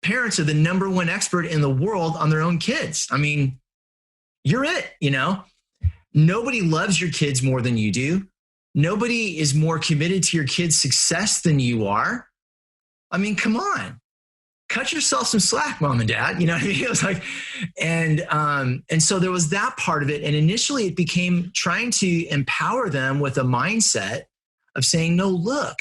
parents are the number one expert in the world on their own kids. I mean, you're it, Nobody loves your kids more than you do. Nobody is more committed to your kids' success than you are. I mean, come on. Cut yourself some slack, mom and dad. You know what I mean? It was like, and so there was that part of it. And initially it became trying to empower them with a mindset of saying, no, look,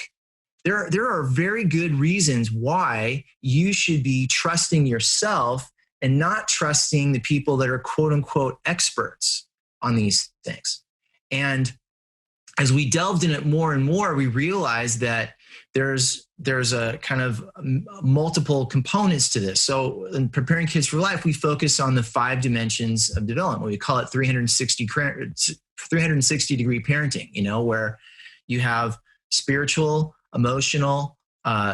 there are very good reasons why you should be trusting yourself and not trusting the people that are quote unquote experts on these things. And as we delved in it more and more, we realized that there's a kind of multiple components to this. So in preparing kids for life, we focus on the 5 dimensions of development. We call it 360 degree parenting, where you have spiritual, emotional,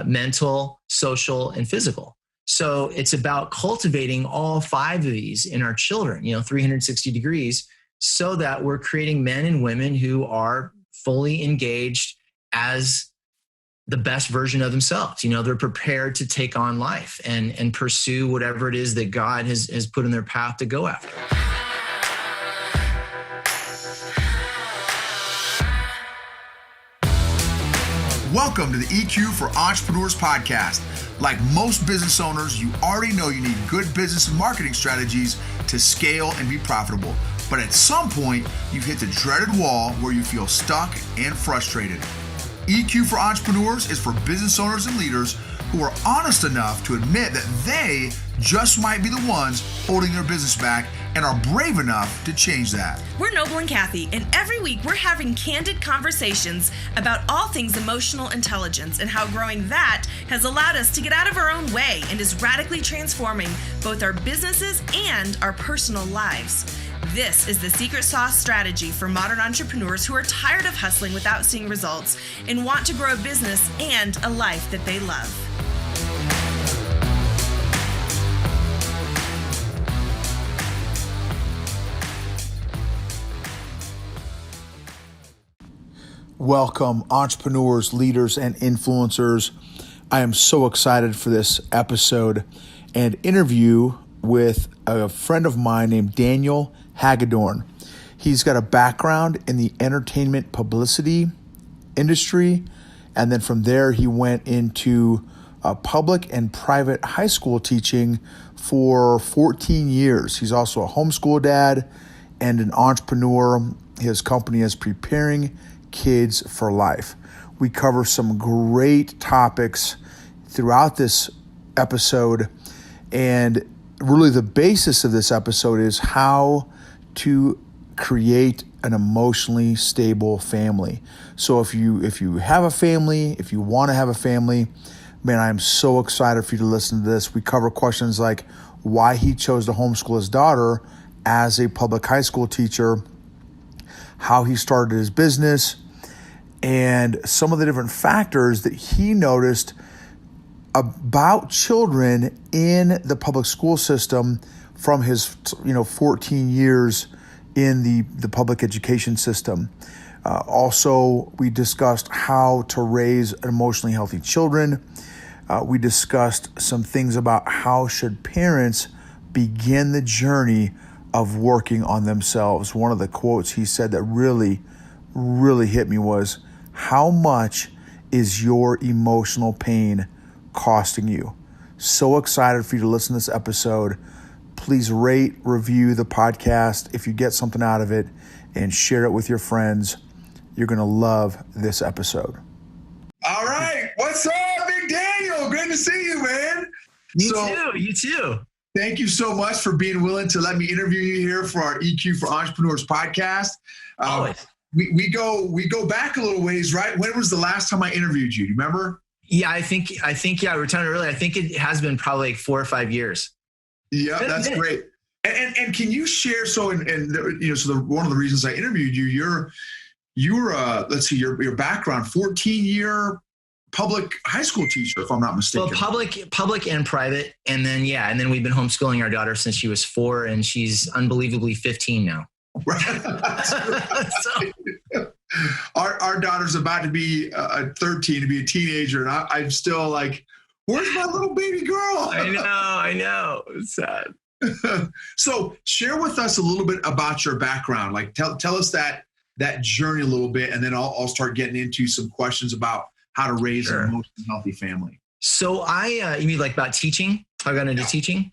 mental, social, and physical. So it's about cultivating all 5 of these in our children, 360 degrees, so that we're creating men and women who are fully engaged as the best version of themselves. They're prepared to take on life and pursue whatever it is that God has put in their path to go after. Welcome to the EQ for Entrepreneurs podcast. Like most business owners, you already know you need good business and marketing strategies to scale and be profitable. But at some point, you've hit the dreaded wall where you feel stuck and frustrated. EQ for Entrepreneurs is for business owners and leaders who are honest enough to admit that they just might be the ones holding their business back and are brave enough to change that. We're Noble and Kathy, and every week we're having candid conversations about all things emotional intelligence and how growing that has allowed us to get out of our own way and is radically transforming both our businesses and our personal lives. This is the secret sauce strategy for modern entrepreneurs who are tired of hustling without seeing results and want to grow a business and a life that they love. Welcome, entrepreneurs, leaders, and influencers. I am so excited for this episode and interview with a friend of mine named Daniel Hagedorn. He's got a background in the entertainment publicity industry, and then from there he went into public and private high school teaching for 14 years. He's also a homeschool dad and an entrepreneur. His company is Preparing Kids for Life. We cover some great topics throughout this episode, and really the basis of this episode is how to create an emotionally stable family. So if you have a family, if you want to have a family, man, I am so excited for you to listen to this. We cover questions like why he chose to homeschool his daughter as a public high school teacher, how he started his business, and some of the different factors that he noticed about children in the public school system from his 14 years in the public education system. Also, we discussed how to raise emotionally healthy children. We discussed some things about how should parents begin the journey of working on themselves. One of the quotes he said that really, really hit me was, "How much is your emotional pain costing you?" So excited for you to listen to this episode. Please rate, review the podcast if you get something out of it, and share it with your friends. You're going to love this episode. All right. What's up, Big Daniel? Great to see you, man. You too. Thank you so much for being willing to let me interview you here for our EQ for Entrepreneurs podcast. Always. We go back a little ways, right? When was the last time I interviewed you? Do you remember? Yeah, I think we were talking earlier. I think it has been probably like 4 or 5 years. Yeah, that's great. And can you share? So one of the reasons I interviewed you, you're let's see, your background, 14-year public high school teacher, if I'm not mistaken. Well, public and private, and then we've been homeschooling our daughter since she was 4, and she's unbelievably 15 now. Right. So, our daughter's about to be 13, to be a teenager, and I'm still like Where's my little baby girl? I know. It's sad. So share with us a little bit about your background. Like tell us that journey a little bit, and then I'll start getting into some questions about how to raise an emotionally healthy family. So you mean like about teaching? I got into teaching.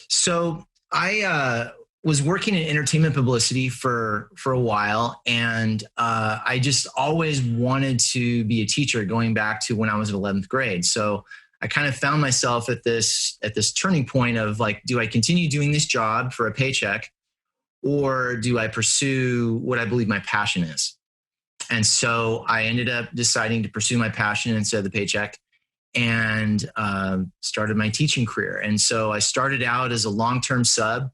So I was working in entertainment publicity for a while, and I just always wanted to be a teacher, going back to when I was in 11th grade. So I kind of found myself at this turning point of like, do I continue doing this job for a paycheck, or do I pursue what I believe my passion is? And so I ended up deciding to pursue my passion instead of the paycheck, and started my teaching career. And so I started out as a long-term sub,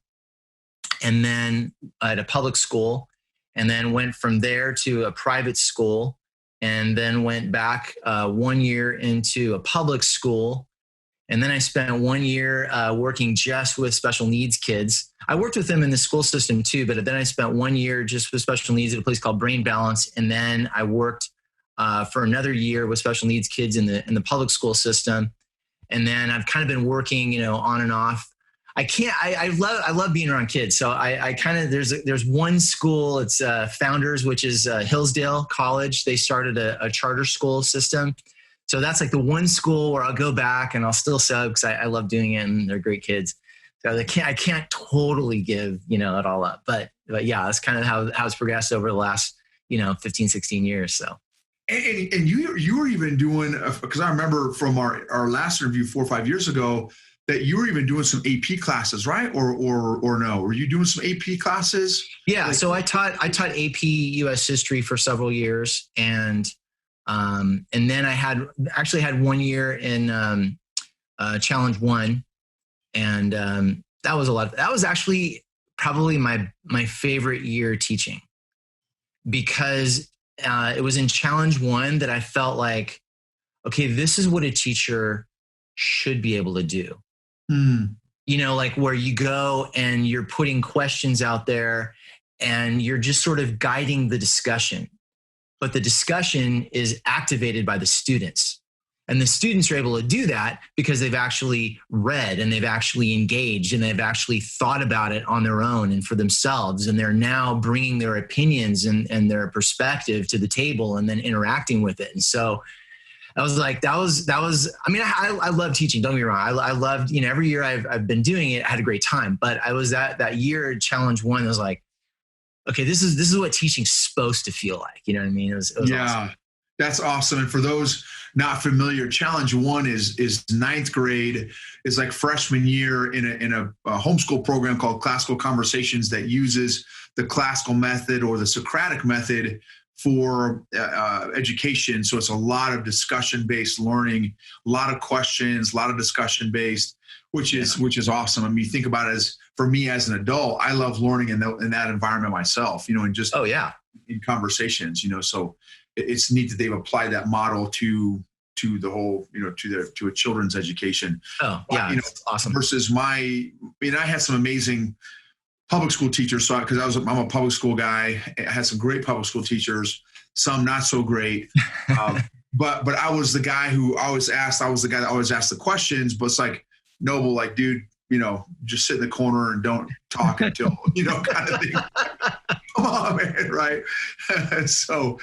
and then at a public school, and then went from there to a private school, and then went back 1 year into a public school. And then I spent 1 year working just with special needs kids. I worked with them in the school system too, but then I spent 1 year just with special needs at a place called Brain Balance. And then I worked for another year with special needs kids in the public school system. And then I've kind of been working, on and off. I love being around kids. So I kind of, there's one school, it's Founders, which is Hillsdale College. They started a charter school system. So that's like the one school where I'll go back and I'll still sub because I love doing it, and they're great kids. So I can't totally give, it all up, but yeah, that's kind of how it's progressed over the last, 15, 16 years. So. And you were even doing, because I remember from our last interview 4 or 5 years ago, that you were even doing some AP classes, right? Or no? Were you doing some AP classes? Yeah. So I taught AP US history for several years, and then I had 1 year in Challenge 1, and that was a lot. That was actually probably my favorite year teaching, because it was in Challenge 1 that I felt like, okay, this is what a teacher should be able to do. Like where you go and you're putting questions out there and you're just sort of guiding the discussion, but the discussion is activated by the students, and the students are able to do that because they've actually read and they've actually engaged and they've actually thought about it on their own and for themselves. And they're now bringing their opinions and their perspective to the table and then interacting with it. And so I was like, that was, I mean, I love teaching. Don't get me wrong. I loved, every year I've been doing it, I had a great time, but I was that year Challenge 1, I was like, okay, this is what teaching's supposed to feel like. You know what I mean? It was awesome. That's awesome. And for those not familiar, Challenge 1 is ninth grade. It's like freshman year in a homeschool program called Classical Conversations that uses the classical method or the Socratic method for education. So it's a lot of discussion-based learning, a lot of questions, a lot of discussion-based, which is awesome. I mean, you think about it as, for me as an adult, I love learning in that environment myself, and just in conversations, so it's neat that they've applied that model to the whole, to a children's education. Oh, yeah, it's awesome. Versus I had some amazing public school teachers. So because I'm a public school guy, I had some great public school teachers, some not so great. But I was the guy who always asked. I was the guy that always asked the questions. But it's like, Noble, like, dude, just sit in the corner and don't talk until kind of thing. Come on, man, right? So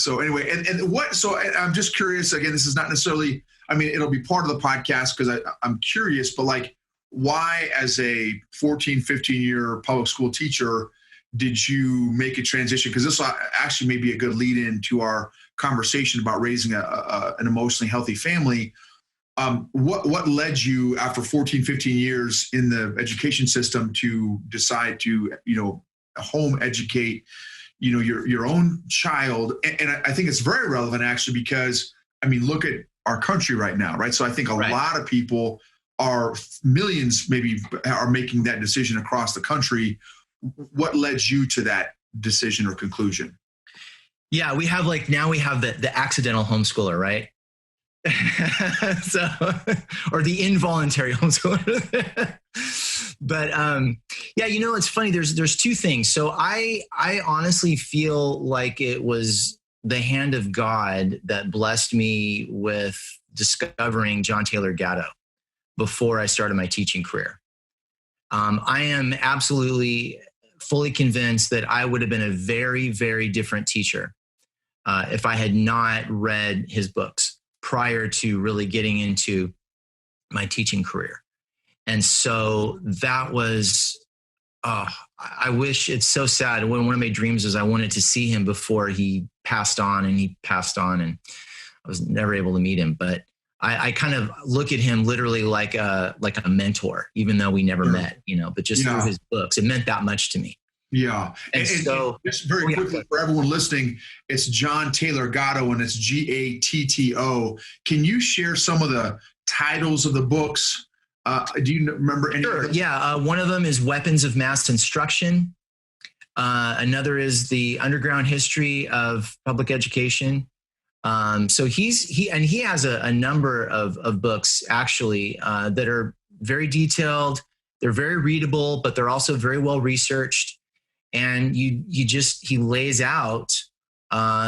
anyway, and what? So I'm just curious. Again, this is not necessarily. I mean, it'll be part of the podcast because I'm curious. But like, why, as a 14, 15-year public school teacher, did you make a transition? Because this actually may be a good lead in to our conversation about raising an emotionally healthy family. What led you, after 14, 15 years in the education system, to decide to, home educate, your own child? And I think it's very relevant, actually, because, I mean, look at our country right now, right? So I think a lot of people millions maybe are making that decision across the country. What led you to that decision or conclusion? Yeah, we have the accidental homeschooler, right? So, or the involuntary homeschooler. But it's funny. There's two things. So I honestly feel like it was the hand of God that blessed me with discovering John Taylor Gatto before I started my teaching career. I am absolutely fully convinced that I would have been a very, very different teacher if I had not read his books prior to really getting into my teaching career. And so that was, I wish, it's so sad. One of my dreams was I wanted to see him before he passed on, and he passed on, and I was never able to meet him. But I kind of look at him literally like a mentor, even though we never met, but just through his books, it meant that much to me. Yeah. And so just very quickly for everyone listening, it's John Taylor Gatto, and it's Gatto. Can you share some of the titles of the books? Do you remember any? Sure. Yeah. One of them is Weapons of Mass Instruction. Another is The Underground History of Public Education. So he has a number of books actually that are very detailed. They're very readable, but they're also very well researched. And he lays out,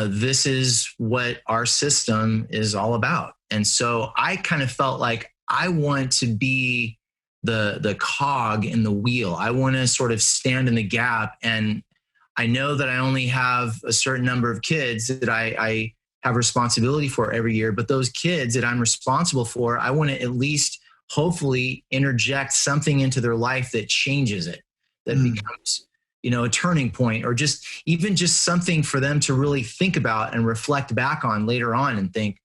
this is what our system is all about. And so I kind of felt like I want to be the cog in the wheel. I want to sort of stand in the gap. And I know that I only have a certain number of kids that I have responsibility for every year, but those kids that I'm responsible for, I want to at least hopefully interject something into their life that changes it, that becomes, a turning point, or just something for them to really think about and reflect back on later on and think,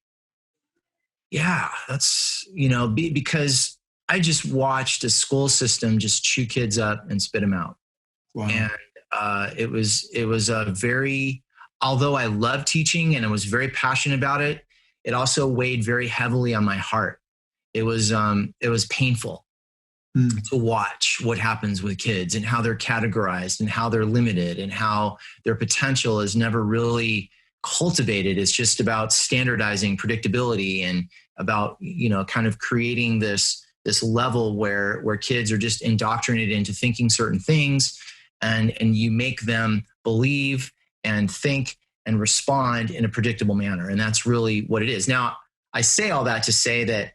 yeah, that's, because I just watched a school system just chew kids up and spit them out. Wow. And it was a very, although I love teaching and I was very passionate about it, it also weighed very heavily on my heart. It was painful to watch what happens with kids and how they're categorized and how they're limited and how their potential is never really cultivated. It's just about standardizing predictability and about, kind of creating this level where kids are just indoctrinated into thinking certain things, and you make them believe and think and respond in a predictable manner. And that's really what it is. Now, I say all that to say that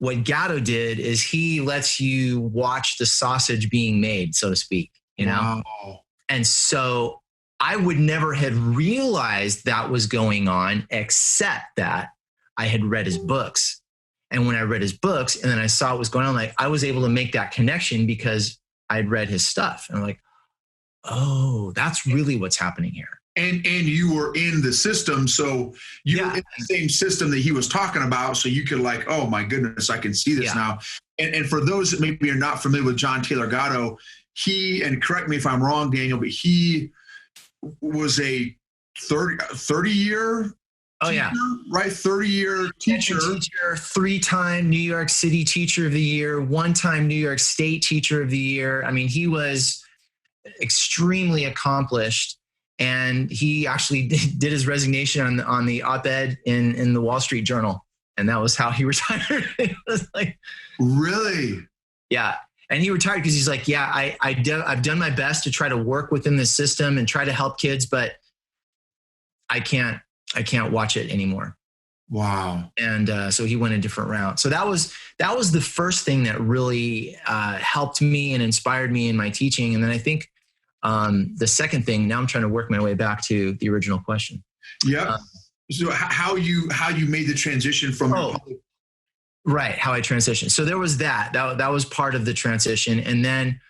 what Gatto did is he lets you watch the sausage being made, so to speak, Wow. And so I would never have realized that was going on, except that I had read his books. And when I read his books and then I saw what was going on, I was able to make that connection because I'd read his stuff. And I'm like, oh, that's really what's happening here. And you were in the system, so you were in the same system that he was talking about, so you could oh my goodness, I can see this now. And for those that maybe are not familiar with John Taylor Gatto, and correct me if I'm wrong, Daniel, but he was a 30-year teacher, right? 30-year teacher. 3-time New York City Teacher of the Year, 1-time New York State Teacher of the Year. I mean, he was extremely accomplished. And he actually did his resignation on the op-ed in the Wall Street Journal. And that was how he retired. It was really? Yeah. And he retired because he's like, I've done my best to try to work within the system and try to help kids, but I can't watch it anymore. Wow. And so he went a different route. So that was the first thing that really helped me and inspired me in my teaching. And then I think the second thing, now I'm trying to work my way back to the original question. Yeah. So how you made the transition from right, how I transitioned. So there was that was part of the transition. And then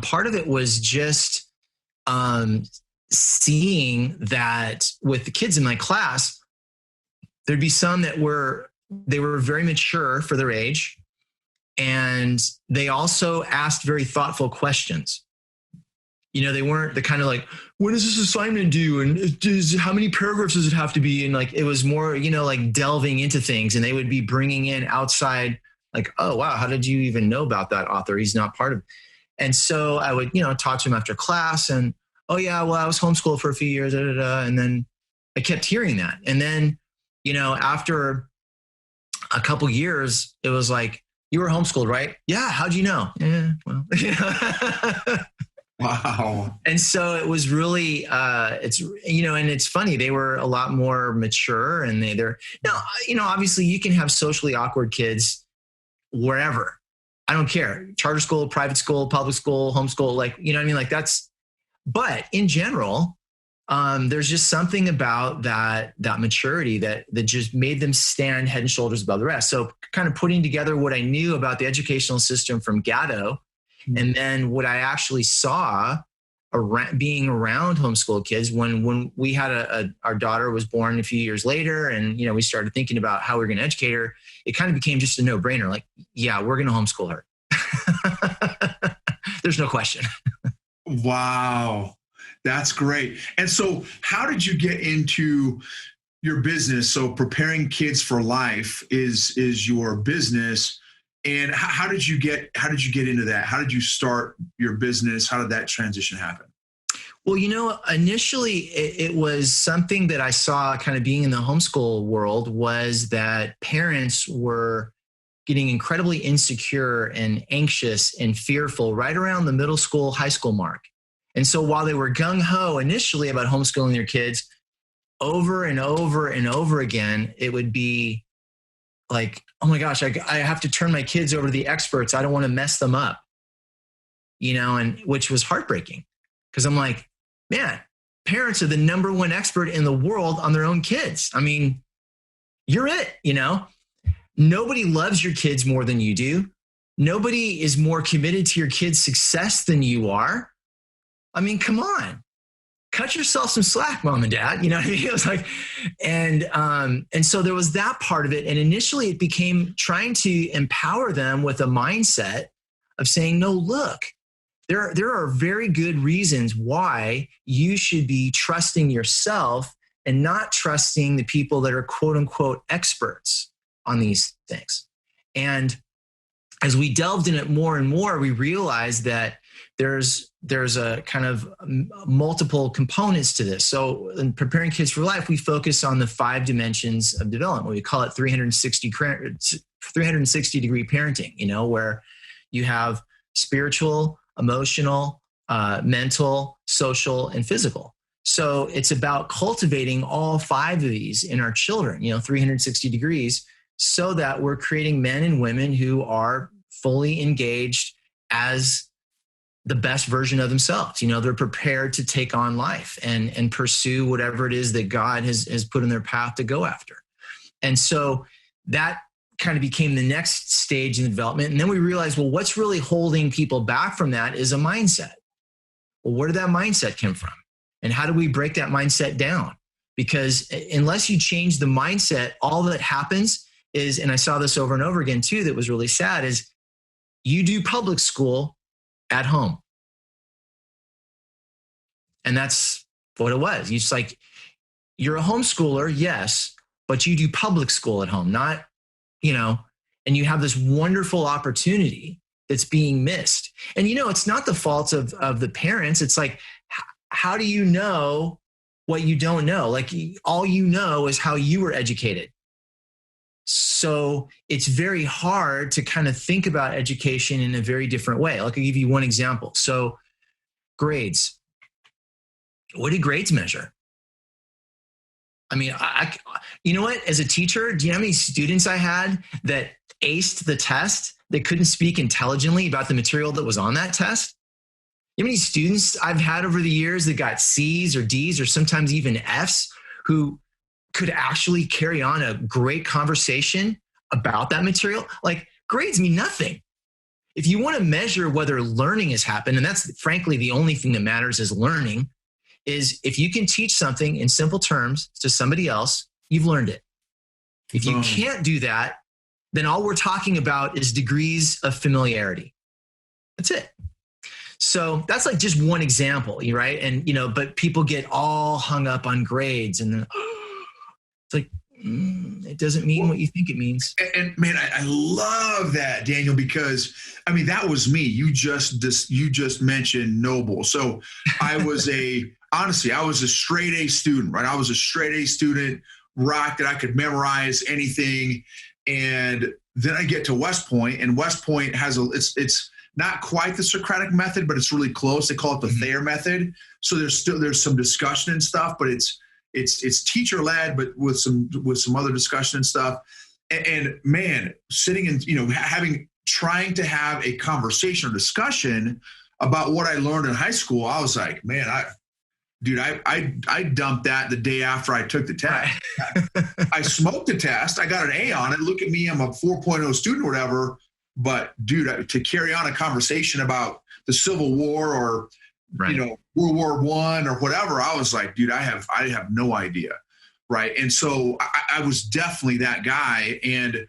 part of it was just seeing that with the kids in my class, there'd be some that were very mature for their age. And they also asked very thoughtful questions. They weren't the kind of what does this assignment do? And how many paragraphs does it have to be? And it was more, delving into things, and they would be bringing in outside, oh, wow, how did you even know about that author? He's not part of it. And so I would, talk to him after class and, oh yeah, well, I was homeschooled for a few years, and then I kept hearing that. And then, after a couple years, it was you were homeschooled, right? Yeah. How'd you know? Yeah, well, Wow. And so it was really, it's, and it's funny, they were a lot more mature, and they're, now, obviously you can have socially awkward kids wherever. I don't care. Charter school, private school, public school, homeschool, like, you know what I mean? Like but in general, there's just something about that maturity that just made them stand head and shoulders above the rest. So kind of putting together what I knew about the educational system from Gatto, and then what I actually saw being around homeschool kids when we had our daughter was born a few years later, and we started thinking about how we we're going to educate her. It kind of became just a no-brainer. Like, yeah, we're going to homeschool her. There's no question. Wow. That's great. And so how did you get into your business? So Preparing Kids for Life is your business. And how did you get into that? How did you start your business? How did that transition happen? Well, initially it was something that I saw kind of being in the homeschool world, was that parents were getting incredibly insecure and anxious and fearful right around the middle school, high school mark. And so while they were gung-ho initially about homeschooling their kids, over and over and over again, it would be like, oh my gosh, I have to turn my kids over to the experts. I don't want to mess them up, and which was heartbreaking, because I'm like, man, parents are the number one expert in the world on their own kids. I mean, you're it, Nobody loves your kids more than you do. Nobody is more committed to your kids' success than you are. I mean, come on, cut yourself some slack, mom and dad. You know what I mean? It was like, and so there was that part of it. And initially it became trying to empower them with a mindset of saying, no, look, there are very good reasons why you should be trusting yourself and not trusting the people that are quote unquote experts on these things. And as we delved in it more and more, we realized that there's a kind of multiple components to this. So in Preparing Kids for Life, we focus on the 5 dimensions of development. We call it 360 degree parenting, where you have spiritual, emotional, mental, social, and physical. So it's about cultivating all 5 of these in our children, 360 degrees, so that we're creating men and women who are fully engaged as the best version of themselves. They're prepared to take on life and pursue whatever it is that God has put in their path to go after. And so that kind of became the next stage in the development. And then we realized, well, what's really holding people back from that is a mindset. Well, where did that mindset come from? And how do we break that mindset down? Because unless you change the mindset, all that happens is, and I saw this over and over again too, that was really sad, is you do public school at home. And that's what it was. You just like, you're a homeschooler, yes, but you do public school at home, not, and you have this wonderful opportunity that's being missed. And, it's not the fault of the parents. It's like, how do you know what you don't know? Like, all you know is how you were educated. So it's very hard to kind of think about education in a very different way. I'll give you one example. So grades. What do grades measure? I mean, you know what? As a teacher, do you know how many students I had that aced the test that couldn't speak intelligently about the material that was on that test? You know how many students I've had over the years that got C's or D's or sometimes even F's who could actually carry on a great conversation about that material? Like, grades mean nothing. If you want to measure whether learning has happened, and that's frankly the only thing that matters is learning, is if you can teach something in simple terms to somebody else, you've learned it. If you can't do that, then all we're talking about is degrees of familiarity. That's it. So that's like just one example, right? And, but people get all hung up on grades, and then it's like, it doesn't mean what you think it means. And man, I love that, Daniel, because that was me. You just mentioned Noble. So I was honestly, I was a straight A student, right? I was a straight A student, rocked it. I could memorize anything. And then I get to West Point, and West Point has it's not quite the Socratic method, but it's really close. They call it the Thayer method. So there's some discussion and stuff, but it's teacher led, but with some other discussion and stuff. And man, sitting and, trying to have a conversation or discussion about what I learned in high school, I was like, man, I dumped that the day after I took the test. I smoked the test. I got an A on it. Look at me. I'm a 4.0 student or whatever. But dude, to carry on a conversation about the Civil War or, World War I or whatever, I was like, dude, I have no idea. Right. And so I was definitely that guy. And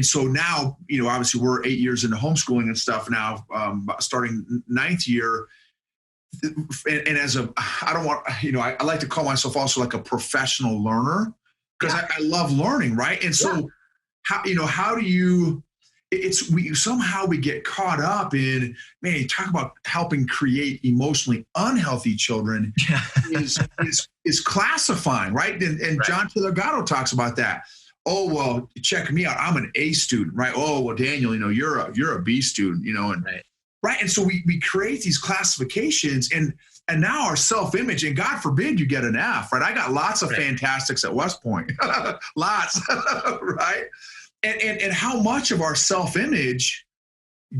so now, obviously we're 8 years into homeschooling and stuff now, starting 9th year. And I like to call myself also like a professional learner because I love learning. Right. And so how do you, we get caught up in, man, you talk about helping create emotionally unhealthy children is classifying, right? And John Taylor Gatto talks about that. Oh, well, check me out. I'm an A student, right? Oh, well, Daniel, you're a B student, and right. And so we create these classifications and now our self-image, and God forbid you get an F, right? I got lots of fantastics at West Point, lots, right? And how much of our self-image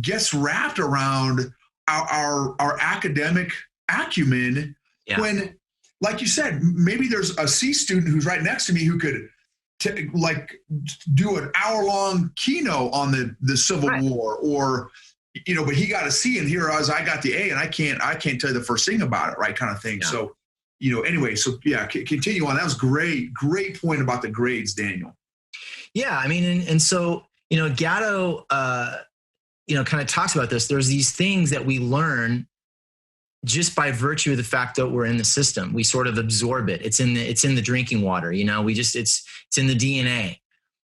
gets wrapped around our academic acumen when, like you said, maybe there's a C student who's right next to me who could do an hour-long keynote on the Civil War or, but he got a C and here I got the A and I can't tell you the first thing about it, right? Kind of thing. Yeah. So, anyway, continue on. That was great point about the grades, Daniel. Yeah, I mean, and so, Gatto, kind of talks about this. There's these things that we learn just by virtue of the fact that we're in the system. We sort of absorb it. It's in the drinking water, it's in the DNA.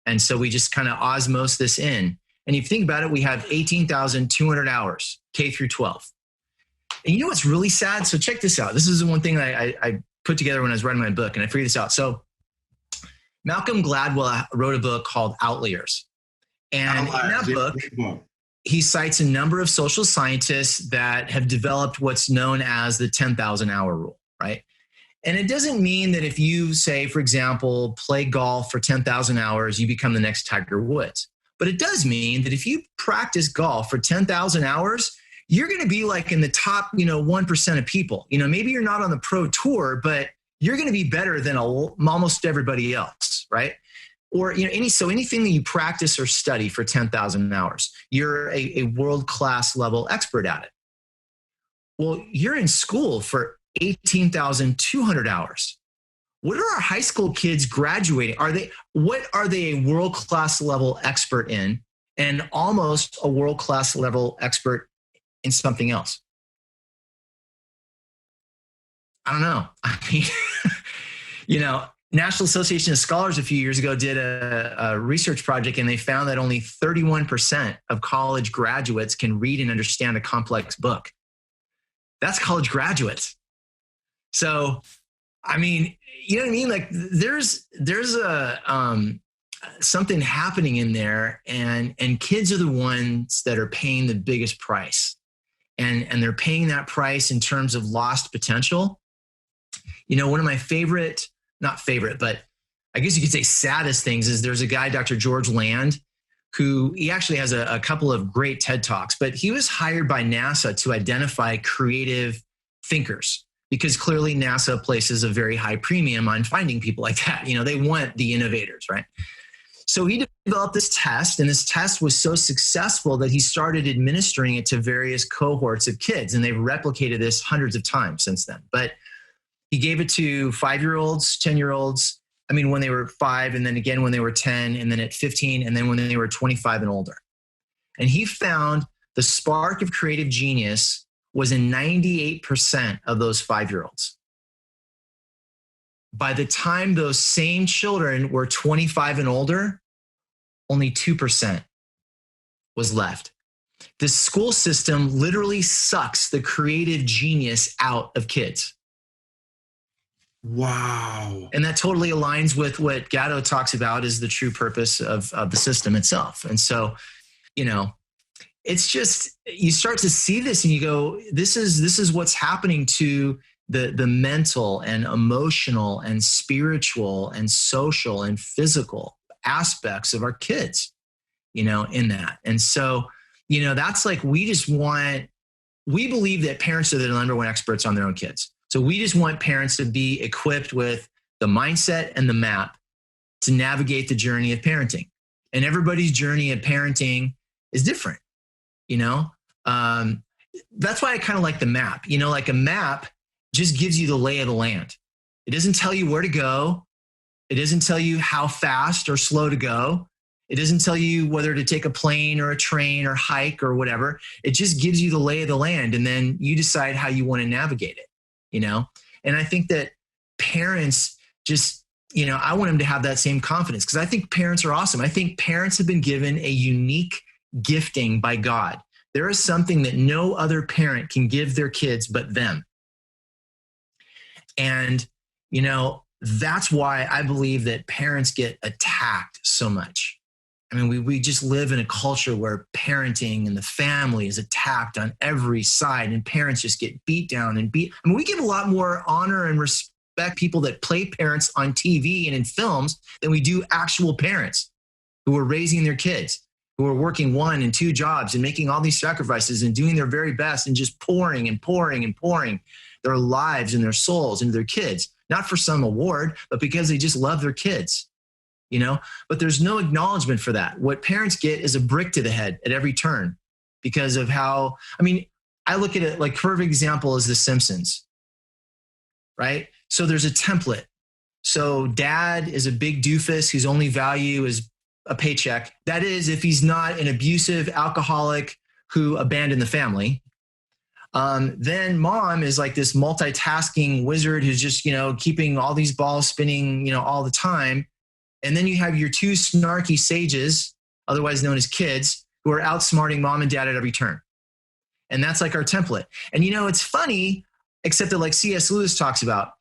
And so we just kind of osmose this in. And if you think about it, we have 18,200 hours, K through 12. And you know what's really sad? So check this out. This is the one thing I put together when I was writing my book, and I figured this out. So Malcolm Gladwell wrote a book called Outliers. And in that book, he cites a number of social scientists that have developed what's known as the 10,000 hour rule, right? And it doesn't mean that if you say, for example, play golf for 10,000 hours, you become the next Tiger Woods. But it does mean that if you practice golf for 10,000 hours, you're going to be like in the top, 1% of people. Maybe you're not on the pro tour, but you're going to be better than almost everybody else, right? Or anything that you practice or study for 10,000 hours, you're a world-class level expert at it. Well, you're in school for 18,200 hours. What are our high school kids graduating? What are they a world-class level expert in, and almost a world-class level expert in something else? I don't know. I mean, National Association of Scholars a few years ago did a research project, and they found that only 31% of college graduates can read and understand a complex book. That's college graduates. So, I mean, you know what I mean? Like there's a something happening in there, and kids are the ones that are paying the biggest price, and they're paying that price in terms of lost potential. One of my not favorite, but I guess you could say saddest things is there's a guy, Dr. George Land, who he actually has a couple of great TED Talks, but he was hired by NASA to identify creative thinkers because clearly NASA places a very high premium on finding people like that. They want the innovators, right? So he developed this test, and this test was so successful that he started administering it to various cohorts of kids, and they've replicated this hundreds of times since then. But he gave it to 5-year-olds, 10-year-olds, when they were 5, and then again when they were 10, and then at 15, and then when they were 25 and older. And he found the spark of creative genius was in 98% of those 5-year-olds. By the time those same children were 25 and older, only 2% was left. The school system literally sucks the creative genius out of kids. Wow. And that totally aligns with what Gatto talks about is the true purpose of the system itself. And so, it's just, you start to see this and you go, this is what's happening to the mental and emotional and spiritual and social and physical aspects of our kids, in that. And so, that's like, we believe that parents are the number one experts on their own kids. So we just want parents to be equipped with the mindset and the map to navigate the journey of parenting. And everybody's journey of parenting is different, that's why I kind of like the map, like a map just gives you the lay of the land. It doesn't tell you where to go. It doesn't tell you how fast or slow to go. It doesn't tell you whether to take a plane or a train or hike or whatever. It just gives you the lay of the land. And then you decide how you want to navigate it, And I think that parents just, I want them to have that same confidence, because I think parents are awesome. I think parents have been given a unique gifting by God. There is something that no other parent can give their kids but them. And, that's why I believe that parents get attacked so much. I mean, we just live in a culture where parenting and the family is attacked on every side, and parents just get beat down and beat. I mean, we give a lot more honor and respect people that play parents on TV and in films than we do actual parents who are raising their kids, who are working 1 and 2 jobs and making all these sacrifices and doing their very best and just pouring and pouring and pouring their lives and their souls into their kids, not for some award, but because they just love their kids. But there's no acknowledgement for that. What parents get is a brick to the head at every turn because of how, I look at it like, perfect example is The Simpsons, right? So there's a template. So dad is a big doofus whose only value is a paycheck. That is, if he's not an abusive alcoholic who abandoned the family. Then mom is like this multitasking wizard who's just, keeping all these balls spinning, all the time. And then you have your 2 snarky sages, otherwise known as kids, who are outsmarting mom and dad at every turn. And that's like our template. And, it's funny, except that like C.S. Lewis talks about,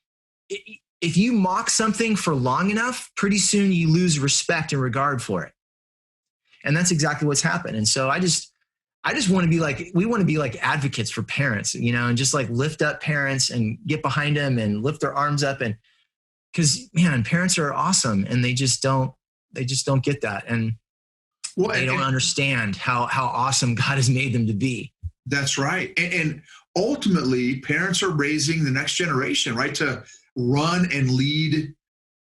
if you mock something for long enough, pretty soon you lose respect and regard for it. And that's exactly what's happened. And so I just want to be like, we want to be like advocates for parents, and just like lift up parents and get behind them and lift their arms up. And because, man, parents are awesome, and they just don't get that. And they don't understand how awesome God has made them to be. That's right. And ultimately, parents are raising the next generation, right, to run and lead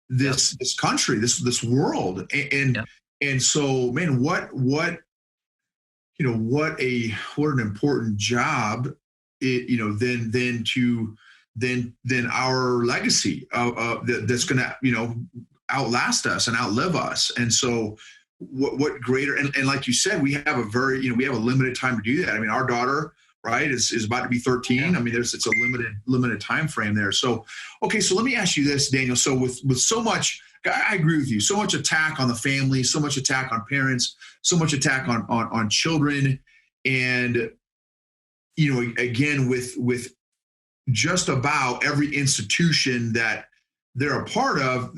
this country, this world. And so, man, what an important job than our legacy that's going to, outlast us and outlive us. And so what greater, and like you said, we have a limited time to do that. I mean, our daughter, right, is about to be 13. Yeah. I mean, it's a limited time frame there. So, okay. So let me ask you this, Daniel. So with so much, I agree with you, so much attack on the family, so much attack on parents, so much attack on children. And, again, with just about every institution that they're a part of,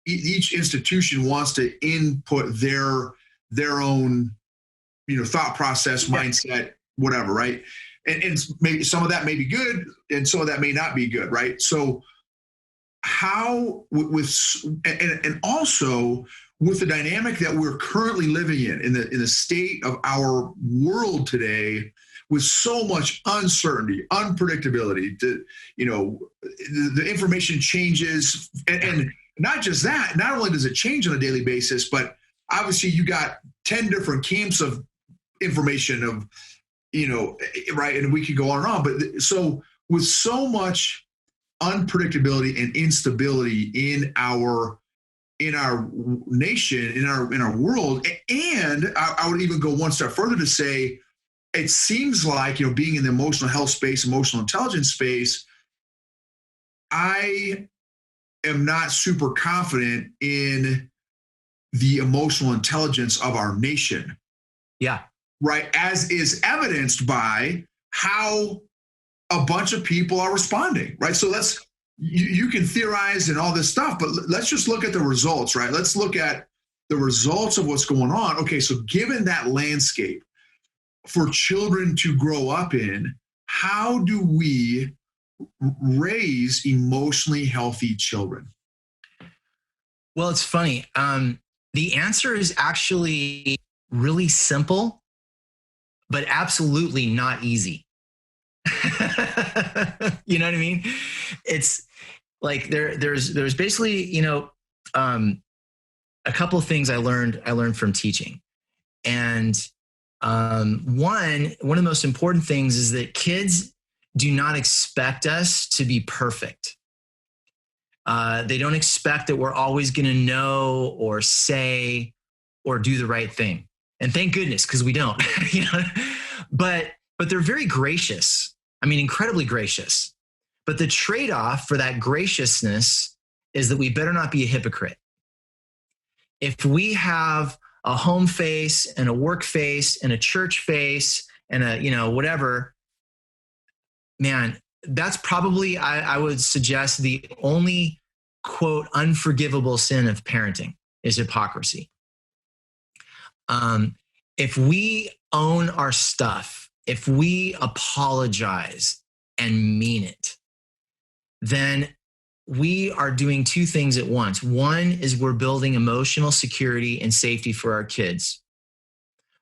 each institution wants to input their own, thought process, mindset, whatever, right? And maybe some of that may be good, and some of that may not be good, right? So how and also with the dynamic that we're currently living in the state of our world today, with so much uncertainty, unpredictability, the information changes, and not just that, not only does it change on a daily basis, but obviously you got 10 different camps of information of, right. And we could go on and on, but so with so much unpredictability and instability in our nation, in our world, and I would even go one step further to say, it seems like, being in the emotional health space, emotional intelligence space, I am not super confident in the emotional intelligence of our nation. Yeah. Right. As is evidenced by how a bunch of people are responding. Right. So you can theorize and all this stuff, but let's just look at the results, right? Let's look at the results of what's going on. Okay. So given that landscape, for children to grow up in. How do we raise emotionally healthy children? Well, it's funny. The answer is actually really simple, but absolutely not easy. You know what I mean? It's like there's basically, a couple of things I learned from teaching. And one of the most important things is that kids do not expect us to be perfect. They don't expect that we're always going to know or say or do the right thing. And thank goodness, because we don't. But they're very gracious. I mean, incredibly gracious. But the trade-off for that graciousness is that we better not be a hypocrite. If we have a home face and a work face and a church face and a, whatever, man, that's probably, I would suggest, the only, quote, unforgivable sin of parenting is hypocrisy. If we own our stuff, if we apologize and mean it, then we are doing two things at once. One is we're building emotional security and safety for our kids.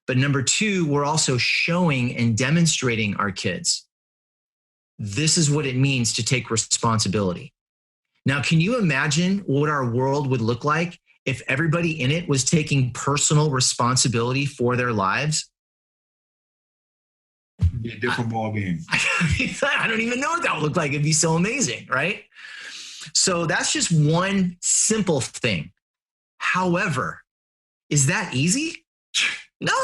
But number two, we're also showing and demonstrating our kids, this is what it means to take responsibility. Now, can you imagine what our world would look like if everybody in it was taking personal responsibility for their lives? It'd be a different ballgame. I don't even know what that would look like. It'd be so amazing, right? So that's just one simple thing. However, is that easy? No,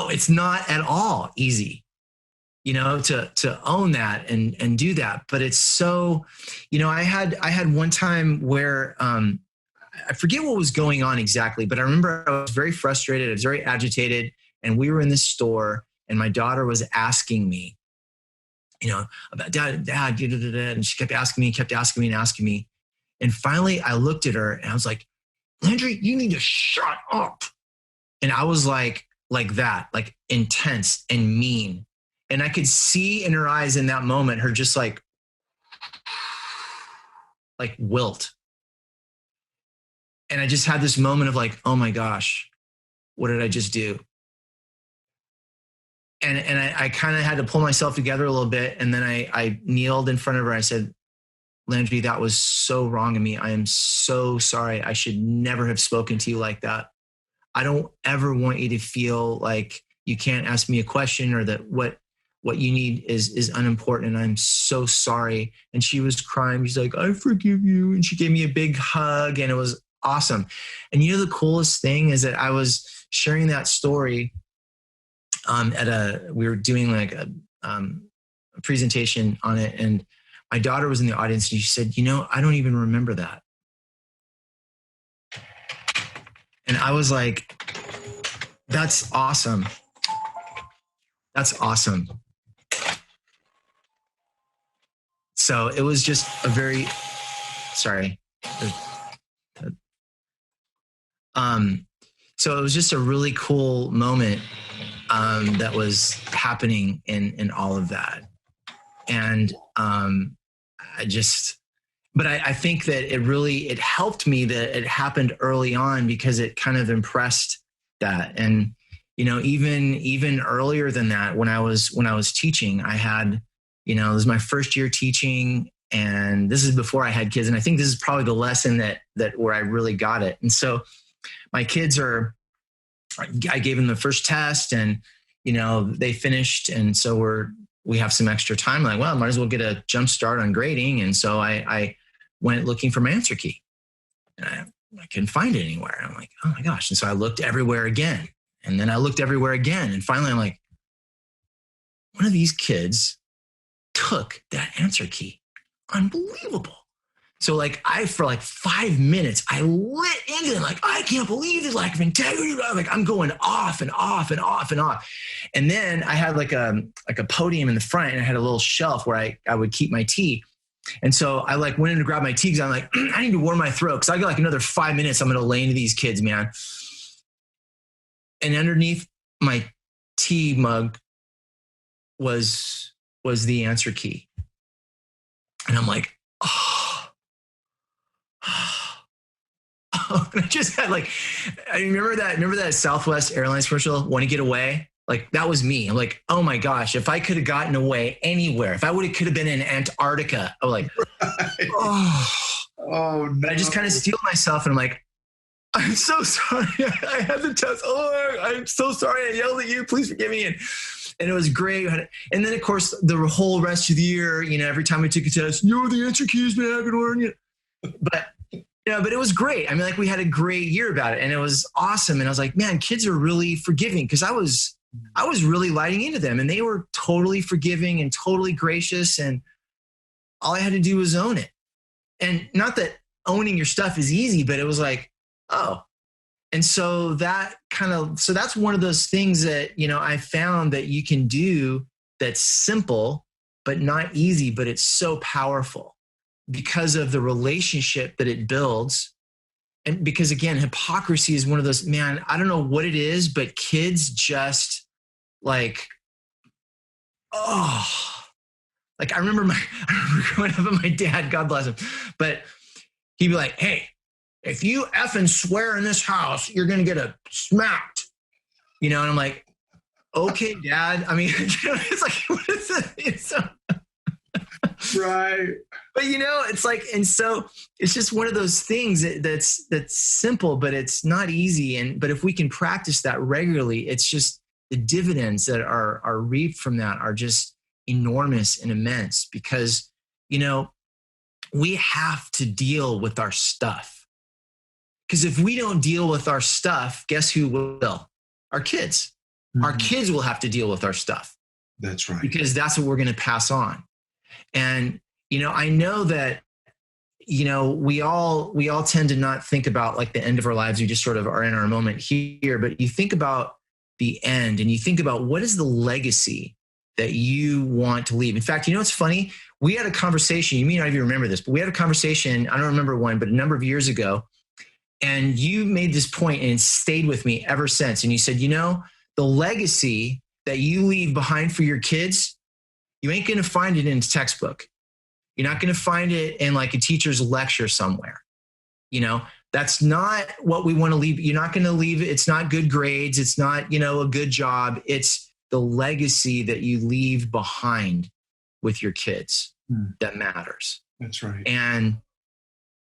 it's not at all easy, to own that and do that. But it's so, I had one time where I forget what was going on exactly, but I remember I was very frustrated. I was very agitated, and we were in this store, and my daughter was asking me, about dad, and she kept asking me. And finally I looked at her and I was like, Landry, you need to shut up. And I was like that, like intense and mean. And I could see in her eyes in that moment, her just like wilt. And I just had this moment of like, oh my gosh, what did I just do? And I kind of had to pull myself together a little bit. And then I kneeled in front of her. I said, Landry, that was so wrong of me. I am so sorry. I should never have spoken to you like that. I don't ever want you to feel like you can't ask me a question or that what you need is unimportant. And I'm so sorry. And she was crying. She's like, I forgive you. And she gave me a big hug, and it was awesome. And the coolest thing is that I was sharing that story we were doing like a presentation on it, and my daughter was in the audience, and she said, I don't even remember that. And I was like, that's awesome. That's awesome. So it was just a very, sorry. So it was just a really cool moment that was happening in all of that. And I think that it helped me that it happened early on, because it kind of impressed that. And, even earlier than that, when I was teaching, I had, it was my first year teaching, and this is before I had kids. And I think this is probably the lesson that where I really got it. And so my kids I gave them the first test, and, they finished. And so we have some extra time. Like, well, I might as well get a jump start on grading. And so I went looking for my answer key, and I couldn't find it anywhere. I'm like, oh my gosh. And so I looked everywhere again, and then I looked everywhere again. And finally I'm like, one of these kids took that answer key. Unbelievable. So for 5 minutes, I lit into it. Like, I can't believe this lack of integrity. Like, I'm going off and off and off and off. And then I had like a podium in the front, and I had a little shelf where I would keep my tea. And so I went in to grab my tea, because I'm like, I need to warm my throat, because I got another 5 minutes. I'm going to lay into these kids, man. And underneath my tea mug was the answer key. And I'm like, oh. And I just had like, I remember that Southwest Airlines commercial, Want to Get Away? Like that was me. I'm like, oh my gosh, if I could have gotten away anywhere, if I could have been in Antarctica, I was like, oh no. But I just kind of steel myself and I'm like, I'm so sorry. I had the test. Oh, I'm so sorry. I yelled at you. Please forgive me. And it was great. And then of course the whole rest of the year, every time I took a test, the answer key is back and learn. But it was great. I mean, like we had a great year about it and it was awesome. And I was like, man, kids are really forgiving because I was really lighting into them and they were totally forgiving and totally gracious. And all I had to do was own it. And not that owning your stuff is easy, but it was like, oh. And so that's one of those things that, I found that you can do that's simple, but not easy, but it's so powerful because of the relationship that it builds. And because again, hypocrisy is one of those, man, I don't know what it is, but kids just like, like I remember growing up with my dad, God bless him, but he'd be like, hey, if you effing swear in this house, you're going to get smacked, and I'm like, okay, Dad. I mean, it's like, what is it? It's so right. But it's like, and so it's just one of those things that's simple, but it's not easy. But if we can practice that regularly, it's just the dividends that are reaped from that are just enormous and immense because, we have to deal with our stuff. Because if we don't deal with our stuff, guess who will? Our kids. Mm-hmm. Our kids will have to deal with our stuff. That's right. Because that's what we're going to pass on. And, I know that, we all tend to not think about like the end of our lives. We just sort of are in our moment here, but you think about the end and you think about what is the legacy that you want to leave. In fact, it's funny. We had a conversation, you may not even remember this, but we had a conversation, I don't remember when, but a number of years ago. And you made this point and it stayed with me ever since. And you said, the legacy that you leave behind for your kids, you ain't going to find it in a textbook. You're not going to find it in like a teacher's lecture somewhere. That's not what we want to leave. You're not going to leave it. It's not good grades. It's not, a good job. It's the legacy that you leave behind with your kids that matters. That's right. And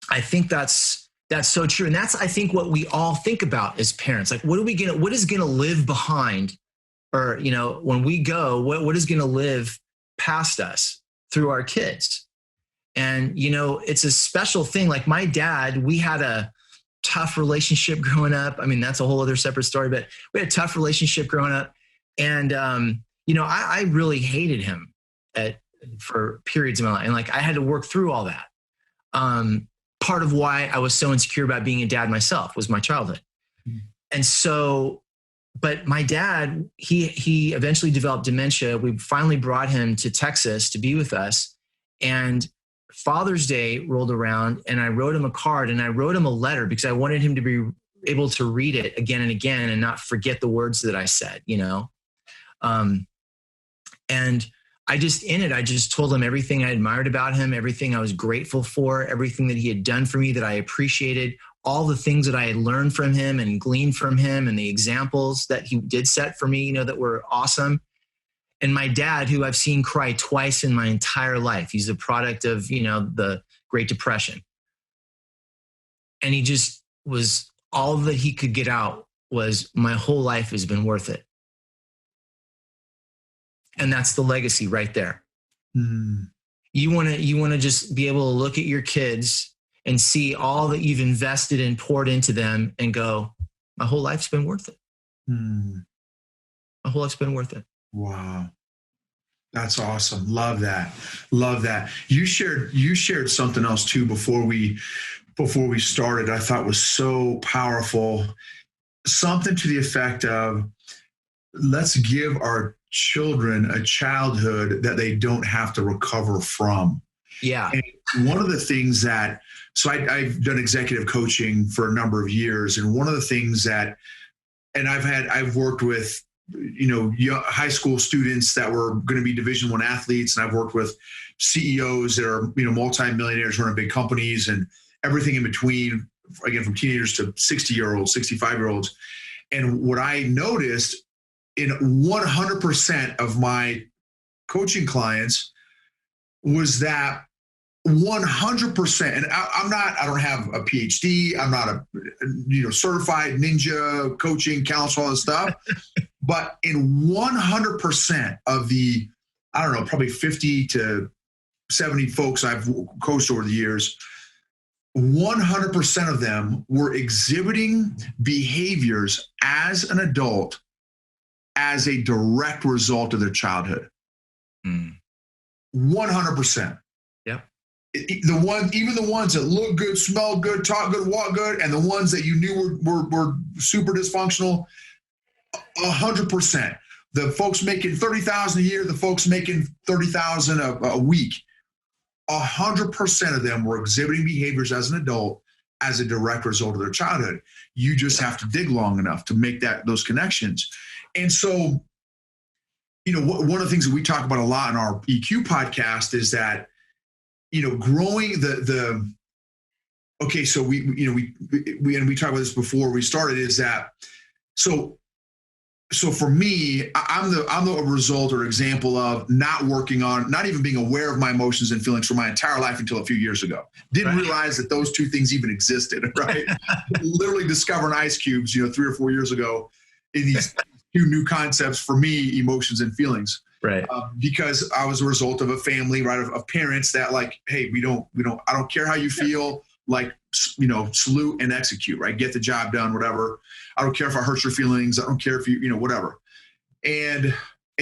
I think that's so true. And that's, I think, what we all think about as parents. Like, what is going to live behind or, when we go, what is going to live past us through our kids? And, it's a special thing. Like my dad, we had a tough relationship growing up. I mean, that's a whole other separate story, but we had a tough relationship growing up. And, I really hated him for periods of my life. And like, I had to work through all that. Part of why I was so insecure about being a dad myself was my childhood. Mm. And so, but my dad, he eventually developed dementia. We finally brought him to Texas to be with us. And Father's Day rolled around and I wrote him a card and I wrote him a letter because I wanted him to be able to read it again and again and not forget the words that I said, and I just told him everything I admired about him, everything I was grateful for, everything that he had done for me that I appreciated, all the things that I had learned from him and gleaned from him and the examples that he did set for me, that were awesome. And my dad, who I've seen cry twice in my entire life, he's a product of, the Great Depression. And he just was, all that he could get out was, my whole life has been worth it. And that's the legacy right there. Mm. You want to just be able to look at your kids and see all that you've invested and poured into them and go, my whole life's been worth it. Mm. My whole life's been worth it. Wow. That's awesome. Love that. Love that. You shared something else too before we started, I thought was so powerful. Something to the effect of, let's give our children a childhood that they don't have to recover from. Yeah. And one of the things that, so I've done executive coaching for a number of years. And one of the things that, and I've worked with high school students that were going to be Division I athletes. And I've worked with CEOs that are, multimillionaires running big companies and everything in between, again, from teenagers to 60-year-olds, 65-year-olds. And what I noticed in 100% of my coaching clients was that 100%, and I don't have a PhD. I'm not a, certified ninja coaching counselor, all this stuff. But in 100% of the, probably 50 to 70 folks I've coached over the years, 100% of them were exhibiting behaviors as an adult as a direct result of their childhood. 100%. Yep. Even the ones that look good, smell good, talk good, walk good, and the ones that you knew were super dysfunctional, 100%. The folks making $30,000 a year, the folks making $30,000 a week, 100% of them were exhibiting behaviors as an adult as a direct result of their childhood. You just have to dig long enough to make those connections. And so, one of the things that we talk about a lot in our EQ podcast is that, growing so we talked about this before we started, is that, so for me, I'm the result or example of not even being aware of my emotions and feelings for my entire life until a few years ago. Didn't realize that those two things even existed, right? Literally discovering ice cubes, 3 or 4 years ago in these two new concepts for me, emotions and feelings. Right. Because I was a result of a family, right, of parents that like, hey, I don't care how you feel, like, salute and execute, right? Get the job done, whatever. I don't care if I hurt your feelings. I don't care if you, whatever. And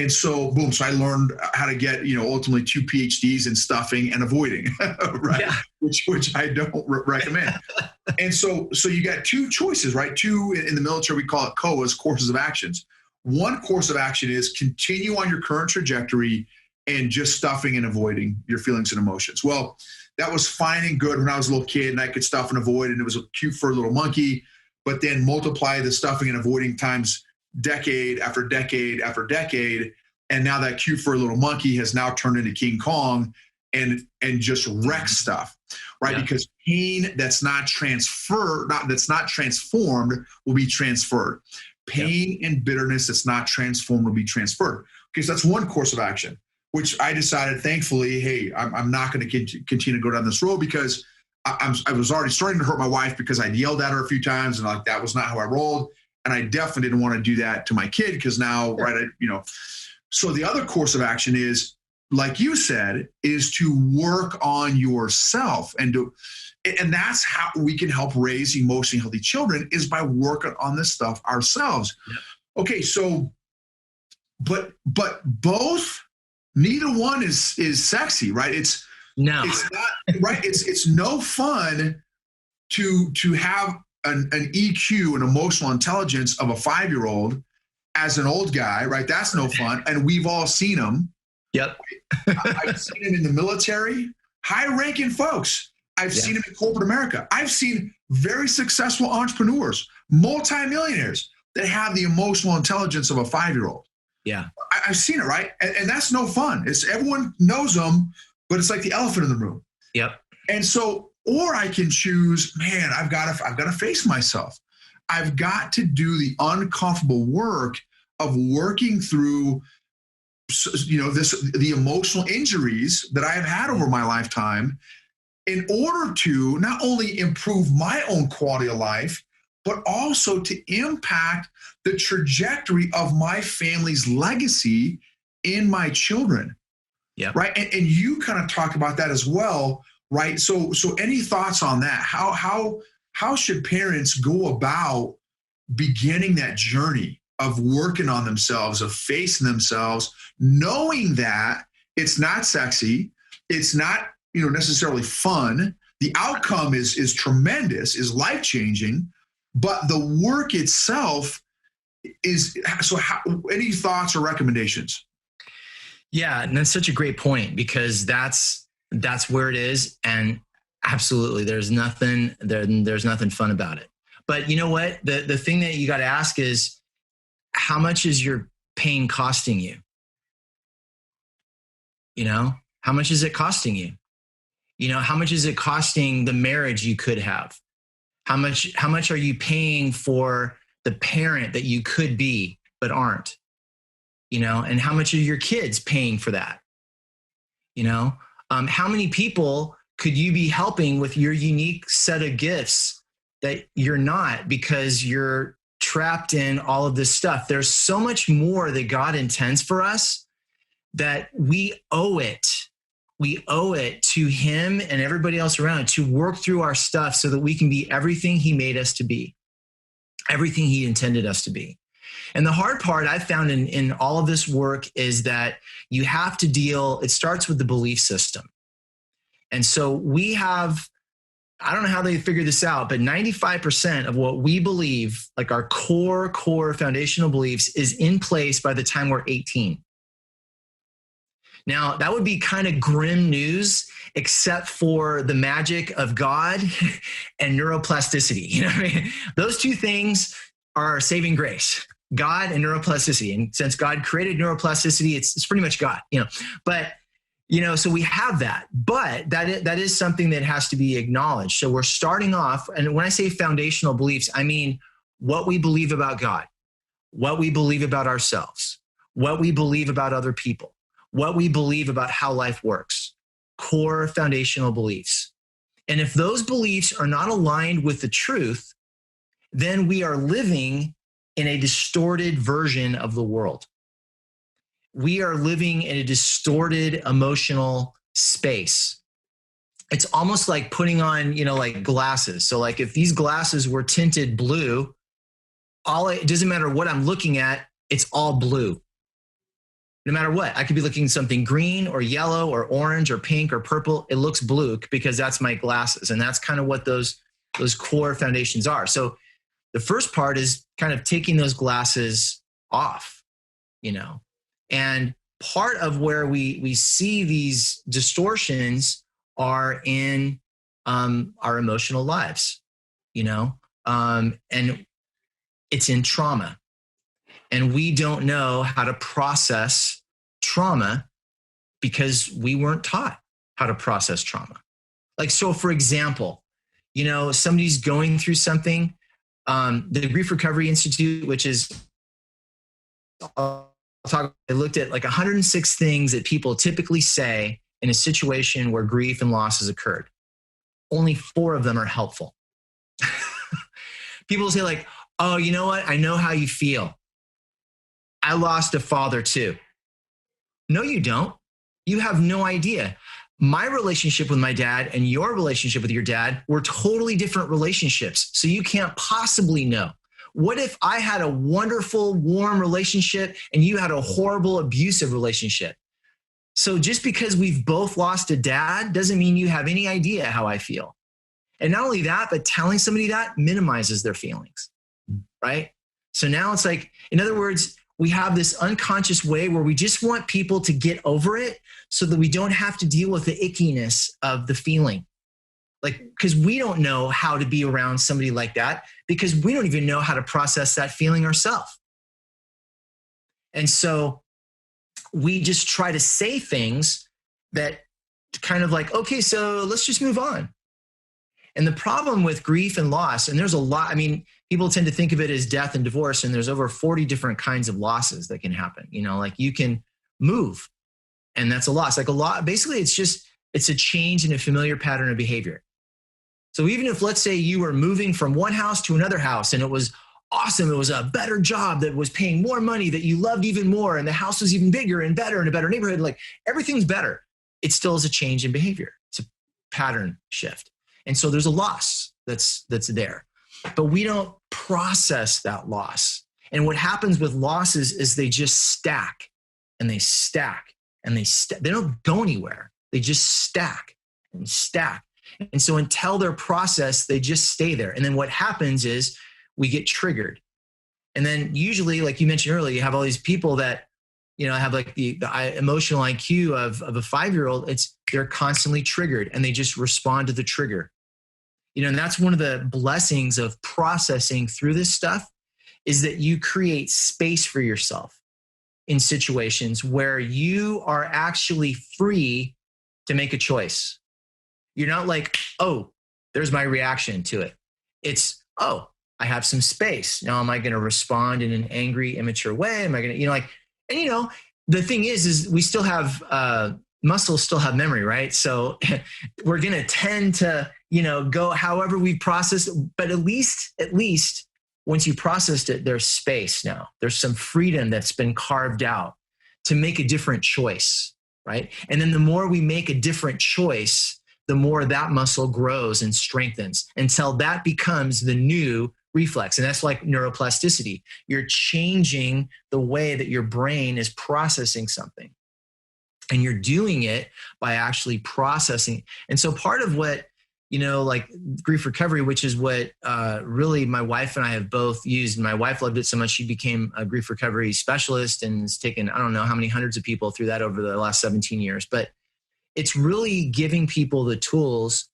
so, boom. So I learned how to get, ultimately 2 PhDs in stuffing and avoiding, right? Yeah. Which I don't recommend. And so you got 2 choices, right? 2 in the military, we call it COAs, courses of actions. One course of action is continue on your current trajectory and just stuffing and avoiding your feelings and emotions. Well, that was fine and good when I was a little kid and I could stuff and avoid, and it was a cute fur little monkey. But then multiply the stuffing and avoiding times decade after decade after decade, and now that cute fur little monkey has now turned into King Kong and just wrecks stuff, right? Yeah. Because pain that's not transformed will be transferred. Pain and bitterness that's not transformed will be transferred. Okay, so that's one course of action, which I decided, thankfully, hey, I'm not going to continue to go down this road because I was already starting to hurt my wife because I'd yelled at her a few times and like that was not how I rolled. And I definitely didn't want to do that to my kid because now, right, So the other course of action is, like you said, is to work on yourself and that's how we can help raise emotionally healthy children, is by working on this stuff ourselves. Yeah. Okay, so, but neither one is sexy, right? It's not right. It's no fun to have an EQ, an emotional intelligence of a 5-year-old as an old guy, right? That's no fun. And we've all seen them. Yep. I've seen them in the military, high-ranking folks. I've seen them in corporate America. I've seen very successful entrepreneurs, multimillionaires that have the emotional intelligence of a 5-year-old. Yeah. I've seen it, right? And that's no fun. Everyone knows them, but it's like the elephant in the room. Yep. And so, or I can choose, man, I've got to face myself. I've got to do the uncomfortable work of working through, the emotional injuries that I have had over my lifetime in order to not only improve my own quality of life, but also to impact the trajectory of my family's legacy in my children. Yeah. Right. And you kind of talked about that as well. Right. So any thoughts on that? How should parents go about beginning that journey of working on themselves, of facing themselves, knowing that it's not sexy, it's not, necessarily fun. The outcome is tremendous, is life-changing, but the work itself is, so any thoughts or recommendations? Yeah, and that's such a great point, because that's where it is. And absolutely, there's nothing fun about it. But you know what? The thing that you got to ask is, how much is your pain costing you? You know, how much is it costing you? You know, how much is it costing the marriage you could have? How much are you paying for the parent that you could be but aren't? You know, and how much are your kids paying for that? You know, how many people could you be helping with your unique set of gifts that you're not, because you're trapped in all of this stuff? There's so much more that God intends for us that we owe it. We owe it to him and everybody else around to work through our stuff so that we can be everything he made us to be, everything he intended us to be. And the hard part I've found in all of this work is that you have to deal, it starts with the belief system. And so we have, I don't know how they figured this out, but 95% of what we believe, like our core foundational beliefs, is in place by the time we're 18. Now, that would be kind of grim news, except for the magic of God and neuroplasticity. You know what I mean? Those two things are saving grace, God and neuroplasticity. And since God created neuroplasticity, it's pretty much God, you know. But, you know, so we have that. But that is something that has to be acknowledged. So we're starting off, and when I say foundational beliefs, I mean what we believe about God, what we believe about ourselves, what we believe about other people, what we believe about how life works, core foundational beliefs. And if those beliefs are not aligned with the truth, then we are living in a distorted version of the world. We are living in a distorted emotional space. It's almost like putting on, you know, like glasses. So like if these glasses were tinted blue, it doesn't matter what I'm looking at, it's all blue. No matter what, I could be looking at something green or yellow or orange or pink or purple. It looks blue because that's my glasses. And that's kind of what those core foundations are. So the first part is kind of taking those glasses off, you know, and part of where we see these distortions are in our emotional lives, you know, and it's in trauma. And we don't know how to process trauma because we weren't taught how to process trauma. Like, so for example, you know, somebody's going through something, the Grief Recovery Institute, which is, I looked at like 106 things that people typically say in a situation where grief and loss has occurred. Only 4 of them are helpful. People say like, oh, you know what? I know how you feel. I lost a father too. No, you don't. You have no idea. My relationship with my dad and your relationship with your dad were totally different relationships. So you can't possibly know. What if I had a wonderful, warm relationship and you had a horrible, abusive relationship? So just because we've both lost a dad doesn't mean you have any idea how I feel. And not only that, but telling somebody that minimizes their feelings, right? So now it's like, in other words, we have this unconscious way where we just want people to get over it so that we don't have to deal with the ickiness of the feeling. Like, because we don't know how to be around somebody like that because we don't even know how to process that feeling ourselves. And so we just try to say things that kind of like, okay, so let's just move on. And the problem with grief and loss, and there's a lot, I mean, people tend to think of it as death and divorce, and there's over 40 different kinds of losses that can happen. You know, like you can move, and that's a loss. Like a lot, basically it's a change in a familiar pattern of behavior. So even if, let's say you were moving from one house to another house and it was awesome, it was a better job that was paying more money that you loved even more, and the house was even bigger and better in a better neighborhood, like everything's better. It still is a change in behavior. It's a pattern shift. And so there's a loss that's there, but we don't process that loss. And what happens with losses is they just stack and they stack and they don't go anywhere. They just stack and stack. And so until they're processed, they just stay there. And then what happens is we get triggered. And then usually, like you mentioned earlier, you have all these people that, you know, have like the emotional IQ of a 5-year-old. They're constantly triggered and they just respond to the trigger. You know, and that's one of the blessings of processing through this stuff is that you create space for yourself. in situations where you are actually free to make a choice. You're not like, oh, there's my reaction to it. It's, oh, I have some space. Now, am I going to respond in an angry, immature way? Am I going to, and the thing is we still have, muscles still have memory, right? So we're going to tend to, go however we process, but at least once you processed it, there's space now. There's some freedom that's been carved out to make a different choice, right? And then the more we make a different choice, the more that muscle grows and strengthens until that becomes the new reflex. And that's like neuroplasticity. You're changing the way that your brain is processing something. And you're doing it by actually processing. And so part of what, like grief recovery, which is what really my wife and I have both used. And my wife loved it so much, she became a grief recovery specialist and has taken, I don't know how many hundreds of people through that over the last 17 years. But it's really giving people the tools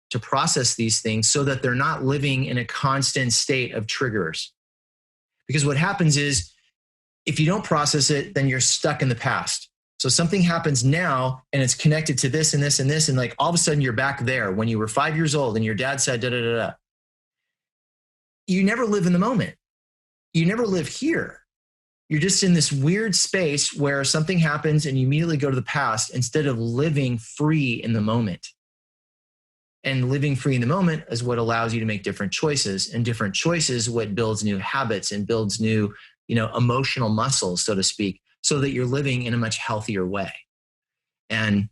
to process these things so that they're not living in a constant state of triggers. Because what happens is if you don't process it, then you're stuck in the past. So something happens now and it's connected to this and this and this. And like all of a sudden you're back there when you were 5 years old and your dad said, da, da, da, da. You never live in the moment. You never live here. You're just in this weird space where something happens and you immediately go to the past instead of living free in the moment. And living free in the moment is what allows you to make different choices, and different choices what builds new habits and builds new, emotional muscles, so to speak, so that you're living in a much healthier way. And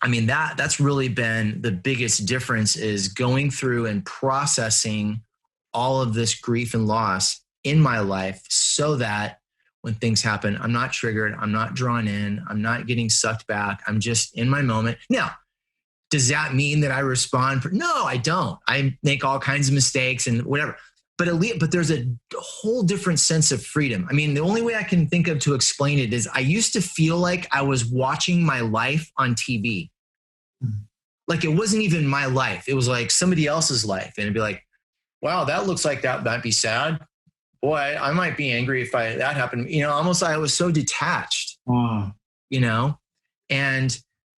I mean, that's really been the biggest difference, is going through and processing all of this grief and loss in my life so that when things happen, I'm not triggered, I'm not drawn in, I'm not getting sucked back, I'm just in my moment. Now, does that mean that I respond? No, I don't. I make all kinds of mistakes and whatever. But there's a whole different sense of freedom. I mean, the only way I can think of to explain it is I used to feel like I was watching my life on TV. Mm-hmm. Like it wasn't even my life. It was like somebody else's life. And it'd be like, wow, that looks like that might be sad. Boy, I might be angry if that happened. Almost I was so detached, and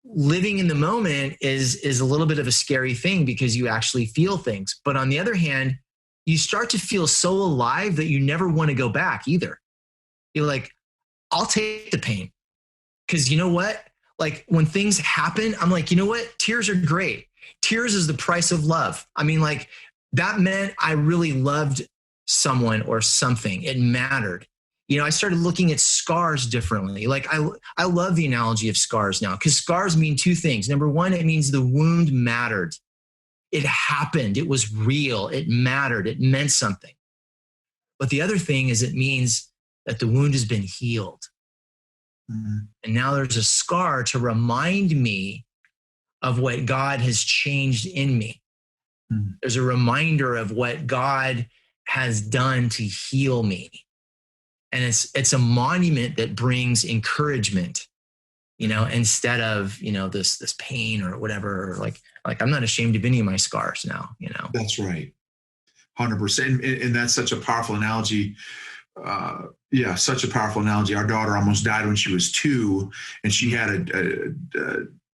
living in the moment is a little bit of a scary thing because you actually feel things. But on the other hand, you start to feel so alive that you never want to go back either. You're like, I'll take the pain. Because you know what? Like when things happen, I'm like, you know what? Tears are great. Tears is the price of love. I mean, like that meant I really loved someone or something. It mattered. I started looking at scars differently. Like I love the analogy of scars now because scars mean two things. Number one, it means the wound mattered. It happened. It was real. It mattered. It meant something. But the other thing is it means that the wound has been healed. Mm-hmm. And now there's a scar to remind me of what God has changed in me. Mm-hmm. There's a reminder of what God has done to heal me. And it's a monument that brings encouragement, instead of, this pain or whatever, or like I'm not ashamed of any of my scars now, That's right. 100%. And that's such a powerful analogy. Such a powerful analogy. Our daughter almost died when she was 2, and she had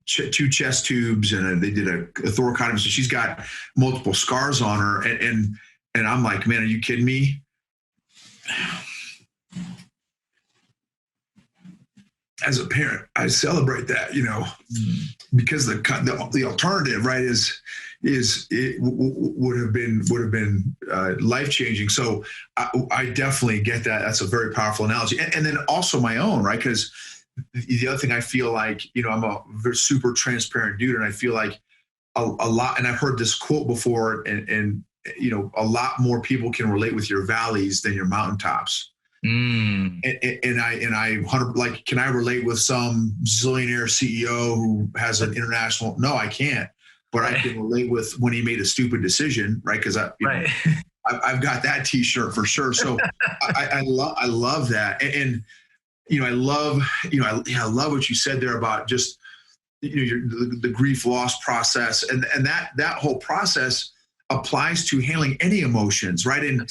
2 chest tubes, and they did a thoracotomy. So she's got multiple scars on her. And I'm like, man, are you kidding me? As a parent, I celebrate that, because the alternative, right, is it would have been life-changing. So I definitely get that. That's a very powerful analogy. And then also my own, right? Because the other thing I feel like, I'm a very super transparent dude, and I feel like a lot, and I've heard this quote before, and a lot more people can relate with your valleys than your mountaintops. Mm. And I like, can I relate with some zillionaire CEO who has an international? No, I can't. But I can relate with when he made a stupid decision, right? Because I've got that T-shirt for sure. So I love that, and I love what you said there about just the grief loss process, and that whole process. applies to handling any emotions, right? And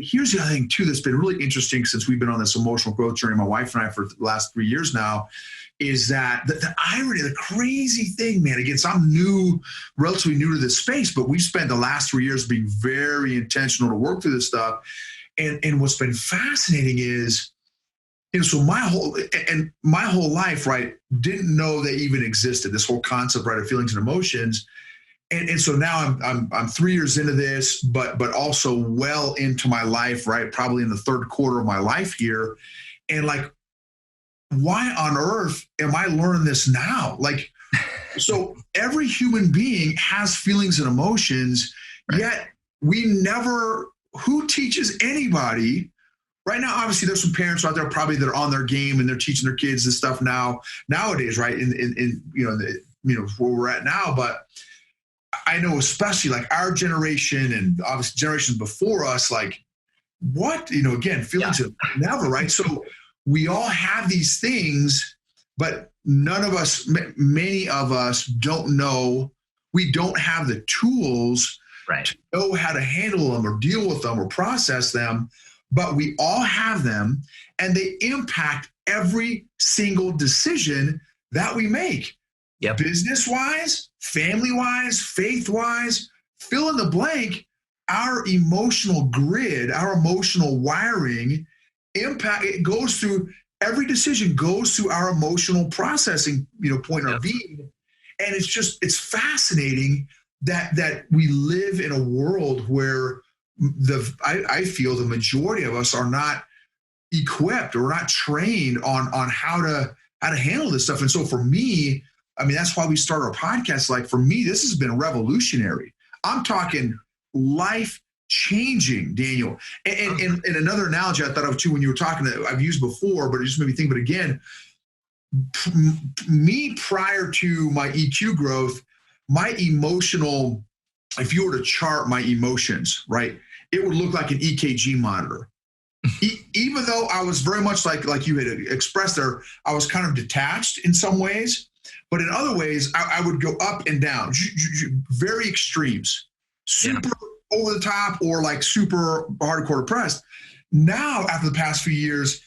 here's the other thing too that's been really interesting since we've been on this emotional growth journey, my wife and I, for the last 3 years now, is that the irony, the crazy thing, man, again, so I'm relatively new to this space, but we've spent the last 3 years being very intentional to work through this stuff. And what's been fascinating is, so my whole life, right, didn't know they even existed, this whole concept, right, of feelings and emotions. And so now I'm 3 years into this, but also well into my life, right, probably in the third quarter of my life here. And like, why on earth am I learning this now? Like, so every human being has feelings and emotions, yet who teaches anybody? Right now, obviously, there's some parents out there probably that are on their game and they're teaching their kids this stuff nowadays, right? In where we're at now. But I know, especially like our generation and obviously generations before us, like what, again, feelings of never, right? So we all have these things, but many of us don't know. We don't have the tools to know how to handle them or deal with them or process them, but we all have them, and they impact every single decision that we make. Yep. Business-wise, family-wise, faith-wise, fill in the blank. Our emotional grid, our emotional wiring impact, it goes through, every decision goes through our emotional processing, point of being. And it's fascinating that we live in a world where I feel the majority of us are not equipped or not trained on how to handle this stuff. And so for me, I mean, that's why we started our podcast. Like, for me, this has been revolutionary. I'm talking life-changing, Daniel. And another analogy I thought of too when you were talking, that I've used before, but it just made me think of it again. Me, prior to my EQ growth, my emotional, if you were to chart my emotions, right, it would look like an EKG monitor. Even though I was very much like you had expressed there, I was kind of detached in some ways. But in other ways, I would go up and down, very extremes, super over the top or like super hardcore depressed. Now, after the past few years,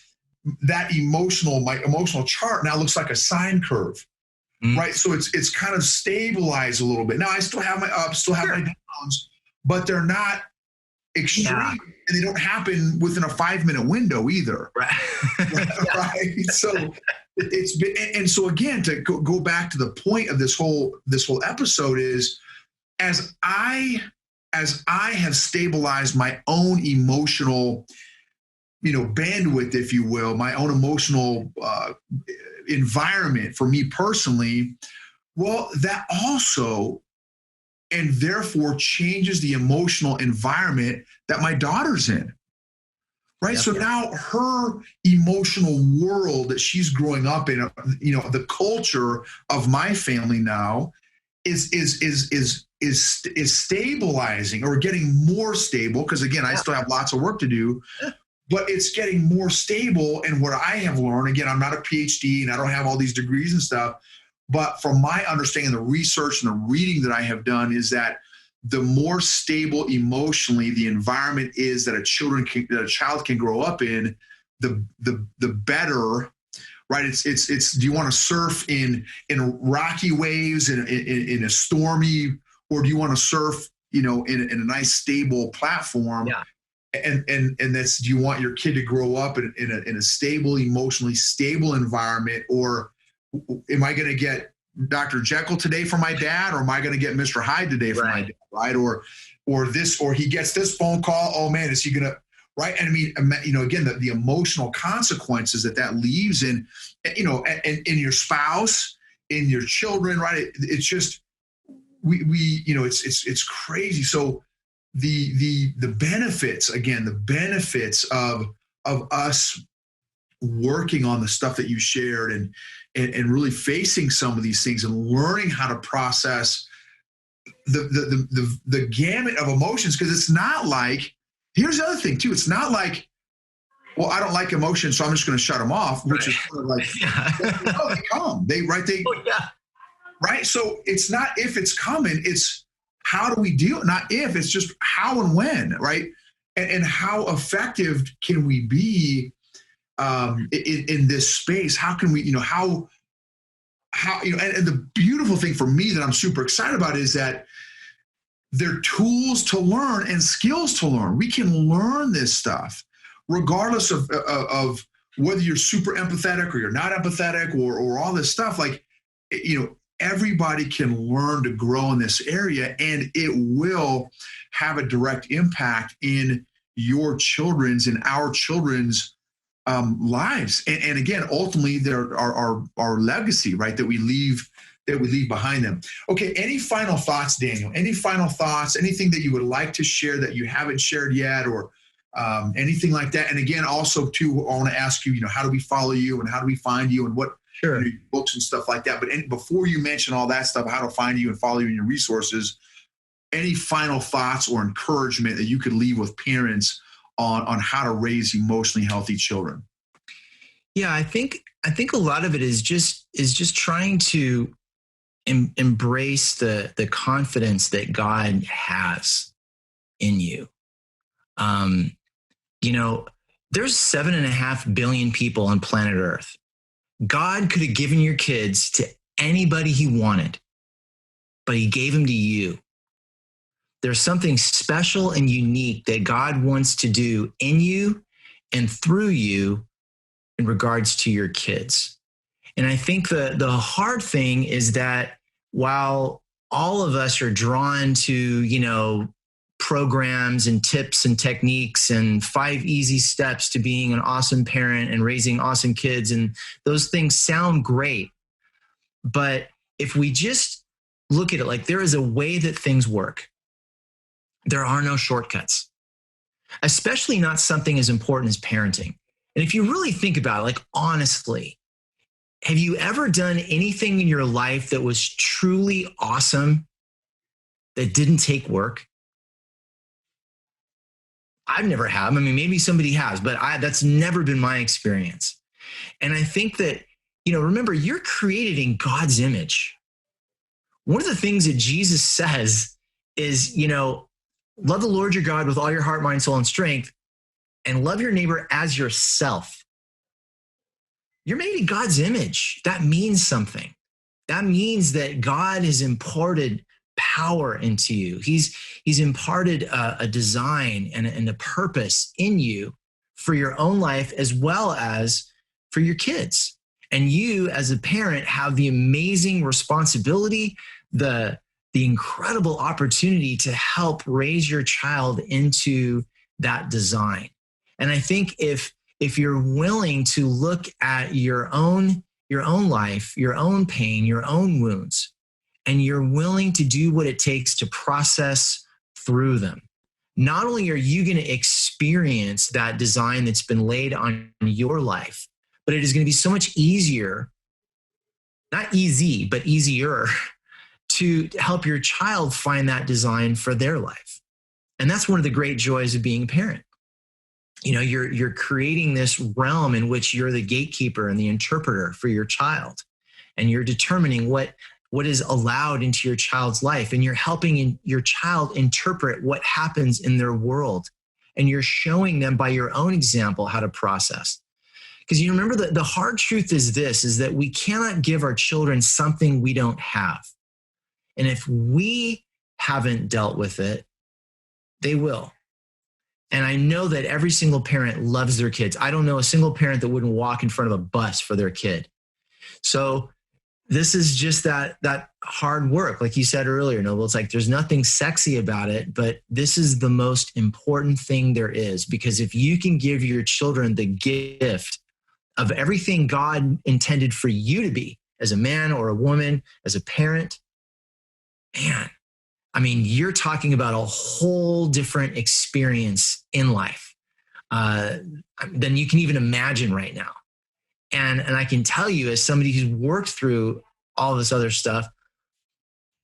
my emotional chart now looks like a sine curve, right? So it's kind of stabilized a little bit. Now, I still have my ups, still have my downs, but they're not extreme, and they don't happen within a 5-minute window either. Right? So it's been, and so again, to go back to the point of this whole episode is, as I have stabilized my own emotional, bandwidth, if you will, my own emotional environment for me personally, well, that also and therefore changes the emotional environment that my daughter's in. Right. So now her emotional world that she's growing up in, the culture of my family now is stabilizing or getting more stable. Because again, I still have lots of work to do, but it's getting more stable. And what I have learned, again, I'm not a PhD and I don't have all these degrees and stuff, but from my understanding, the research and the reading that I have done is that the more stable emotionally the environment is that a child can grow up in, the better, right? It's do you want to surf in rocky waves in a stormy, or do you want to surf, in a nice stable platform? Yeah. And that's, do you want your kid to grow up in a stable, emotionally stable environment, or am I going to get Dr. Jekyll today from my dad, or am I going to get Mr. Hyde today from my dad, right? Or he gets this phone call. Oh man, is he going to, right? And I mean, again, the emotional consequences that leaves in your spouse, in your children, right? It's just, it's crazy. So the benefits, again, the benefits of us working on the stuff that you shared and really facing some of these things and learning how to process the gamut of emotions. Because it's not like, here's the other thing too, it's not like, well, I don't like emotions, so I'm just going to shut them off, which is kind of like, they come, right? So it's not if it's coming, it's how do we deal? Not if, it's just how and when, right? And how effective can we be in this space? How can we, how and the beautiful thing for me that I'm super excited about is that they're tools to learn and skills to learn. We can learn this stuff regardless of whether you're super empathetic or you're not empathetic or all this stuff. Like, everybody can learn to grow in this area, and it will have a direct impact in your children's and our children's lives. And again, ultimately, there are our legacy, right, that we leave behind them. Okay, any final thoughts, Daniel? Any final thoughts? Anything that you would like to share that you haven't shared yet, or anything like that? And again, also too, I want to ask you, how do we follow you and how do we find you and what books and stuff like that? But before you mention all that stuff, how to find you and follow you and your resources, any final thoughts or encouragement that you could leave with parents on how to raise emotionally healthy children? Yeah, I think a lot of it is just trying to embrace the confidence that God has in you. There's 7.5 billion people on planet Earth. God could have given your kids to anybody he wanted, but he gave them to you. There's something special and unique that God wants to do in you and through you in regards to your kids. And I think the hard thing is that while all of us are drawn to, programs and tips and techniques and 5 easy steps to being an awesome parent and raising awesome kids, and those things sound great. But if we just look at it like there is a way that things work, there are no shortcuts, especially not something as important as parenting. And if you really think about it, like honestly, have you ever done anything in your life that was truly awesome that didn't take work? I've never have. I mean, maybe somebody has, but that's never been my experience. And I think that, remember, you're created in God's image. One of the things that Jesus says is, love the Lord your God with all your heart, mind, soul, and strength, and love your neighbor as yourself. You're made in God's image. That means something. That means that God has imparted power into you. He's imparted a design and a purpose in you for your own life as well as for your kids. And you as a parent have the amazing responsibility, the incredible opportunity to help raise your child into that design. And I think if you're willing to look at your own life, your own pain, your own wounds, and you're willing to do what it takes to process through them, not only are you going to experience that design that's been laid on your life, but it is going to be so much easier, not easy, but easier to help your child find that design for their life. And that's one of the great joys of being a parent. You're creating this realm in which you're the gatekeeper and the interpreter for your child. And you're determining what is allowed into your child's life. And you're helping your child interpret what happens in their world. And you're showing them by your own example how to process. Because you remember that the hard truth is that we cannot give our children something we don't have. And if we haven't dealt with it, they will. And I know that every single parent loves their kids. I don't know a single parent that wouldn't walk in front of a bus for their kid. So this is just that hard work. Like you said earlier, Noble, it's like there's nothing sexy about it, but this is the most important thing there is. Because if you can give your children the gift of everything God intended for you to be as a man or a woman, as a parent, man, I mean, you're talking about a whole different experience in life than you can even imagine right now. And I can tell you, as somebody who's worked through all this other stuff,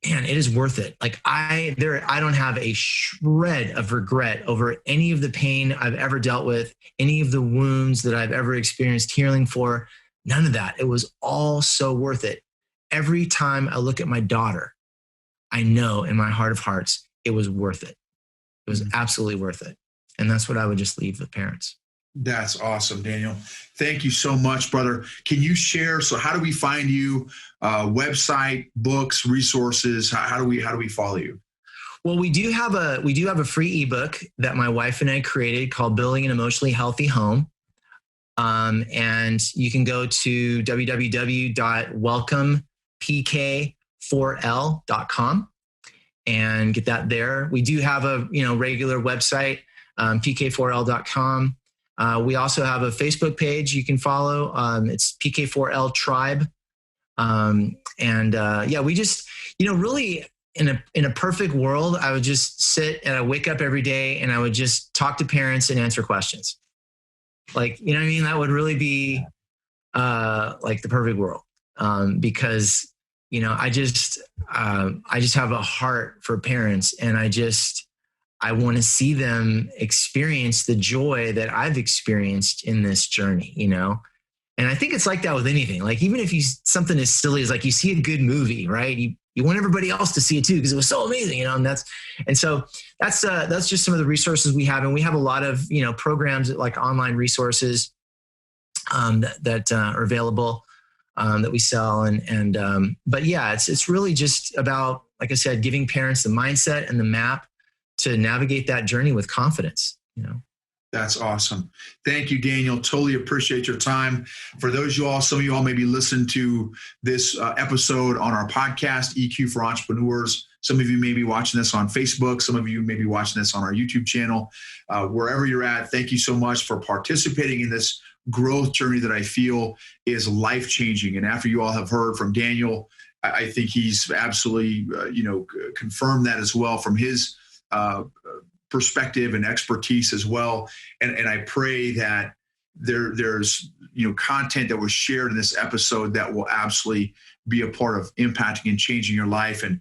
man, it is worth it. Like I don't have a shred of regret over any of the pain I've ever dealt with, any of the wounds that I've ever experienced healing for. None of that. It was all so worth it. Every time I look at my daughter, I know in my heart of hearts, it was worth it. It was absolutely worth it. And that's what I would just leave with parents. That's awesome, Daniel. Thank you so much, brother. Can you share? So how do we find you? Website, books, resources? How do we follow you? Well, we do have a free ebook that my wife and I created called Building an Emotionally Healthy Home. And you can go to www.welcomepk4l.com and get that there. We do have a regular website, pk4l.com. We also have a Facebook page you can follow. It's PK4L Tribe. We just, really in a perfect world, I would just sit and I wake up every day and I would just talk to parents and answer questions. Like, you know what I mean? That would really be like the perfect world. Because, I just have a heart for parents, and I want to see them experience the joy that I've experienced in this journey, And I think it's like that with anything. Like, even if something as silly as like you see a good movie, right? You want everybody else to see it too, because it was so amazing, so that's just some of the resources we have. And we have a lot of, programs like online resources that are available that we sell. But yeah, it's really just about, like I said, giving parents the mindset and the map to navigate that journey with confidence, That's awesome. Thank you, Daniel. Totally appreciate your time. For some of you all maybe listen to this episode on our podcast, EQ for Entrepreneurs. Some of you may be watching this on Facebook. Some of you may be watching this on our YouTube channel. Wherever you're at, thank you so much for participating in this growth journey that I feel is life-changing. And after you all have heard from Daniel, I think he's absolutely, confirmed that as well from his perspective and expertise as well. And I pray that there's content that was shared in this episode that will absolutely be a part of impacting and changing your life. And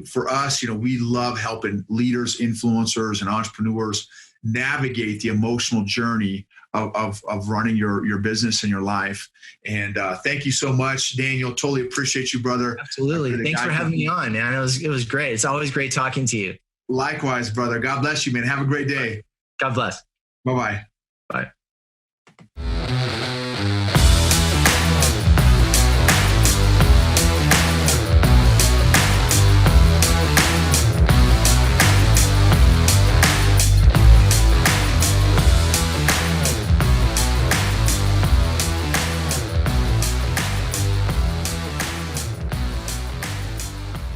for us, we love helping leaders, influencers, and entrepreneurs navigate the emotional journey of running your business and your life. And thank you so much, Daniel. Totally appreciate you, brother. Absolutely. Thanks for having me on, man. It was great. It's always great talking to you. Likewise, brother. God bless you, man. Have a great day. God bless. Bye-bye. Bye.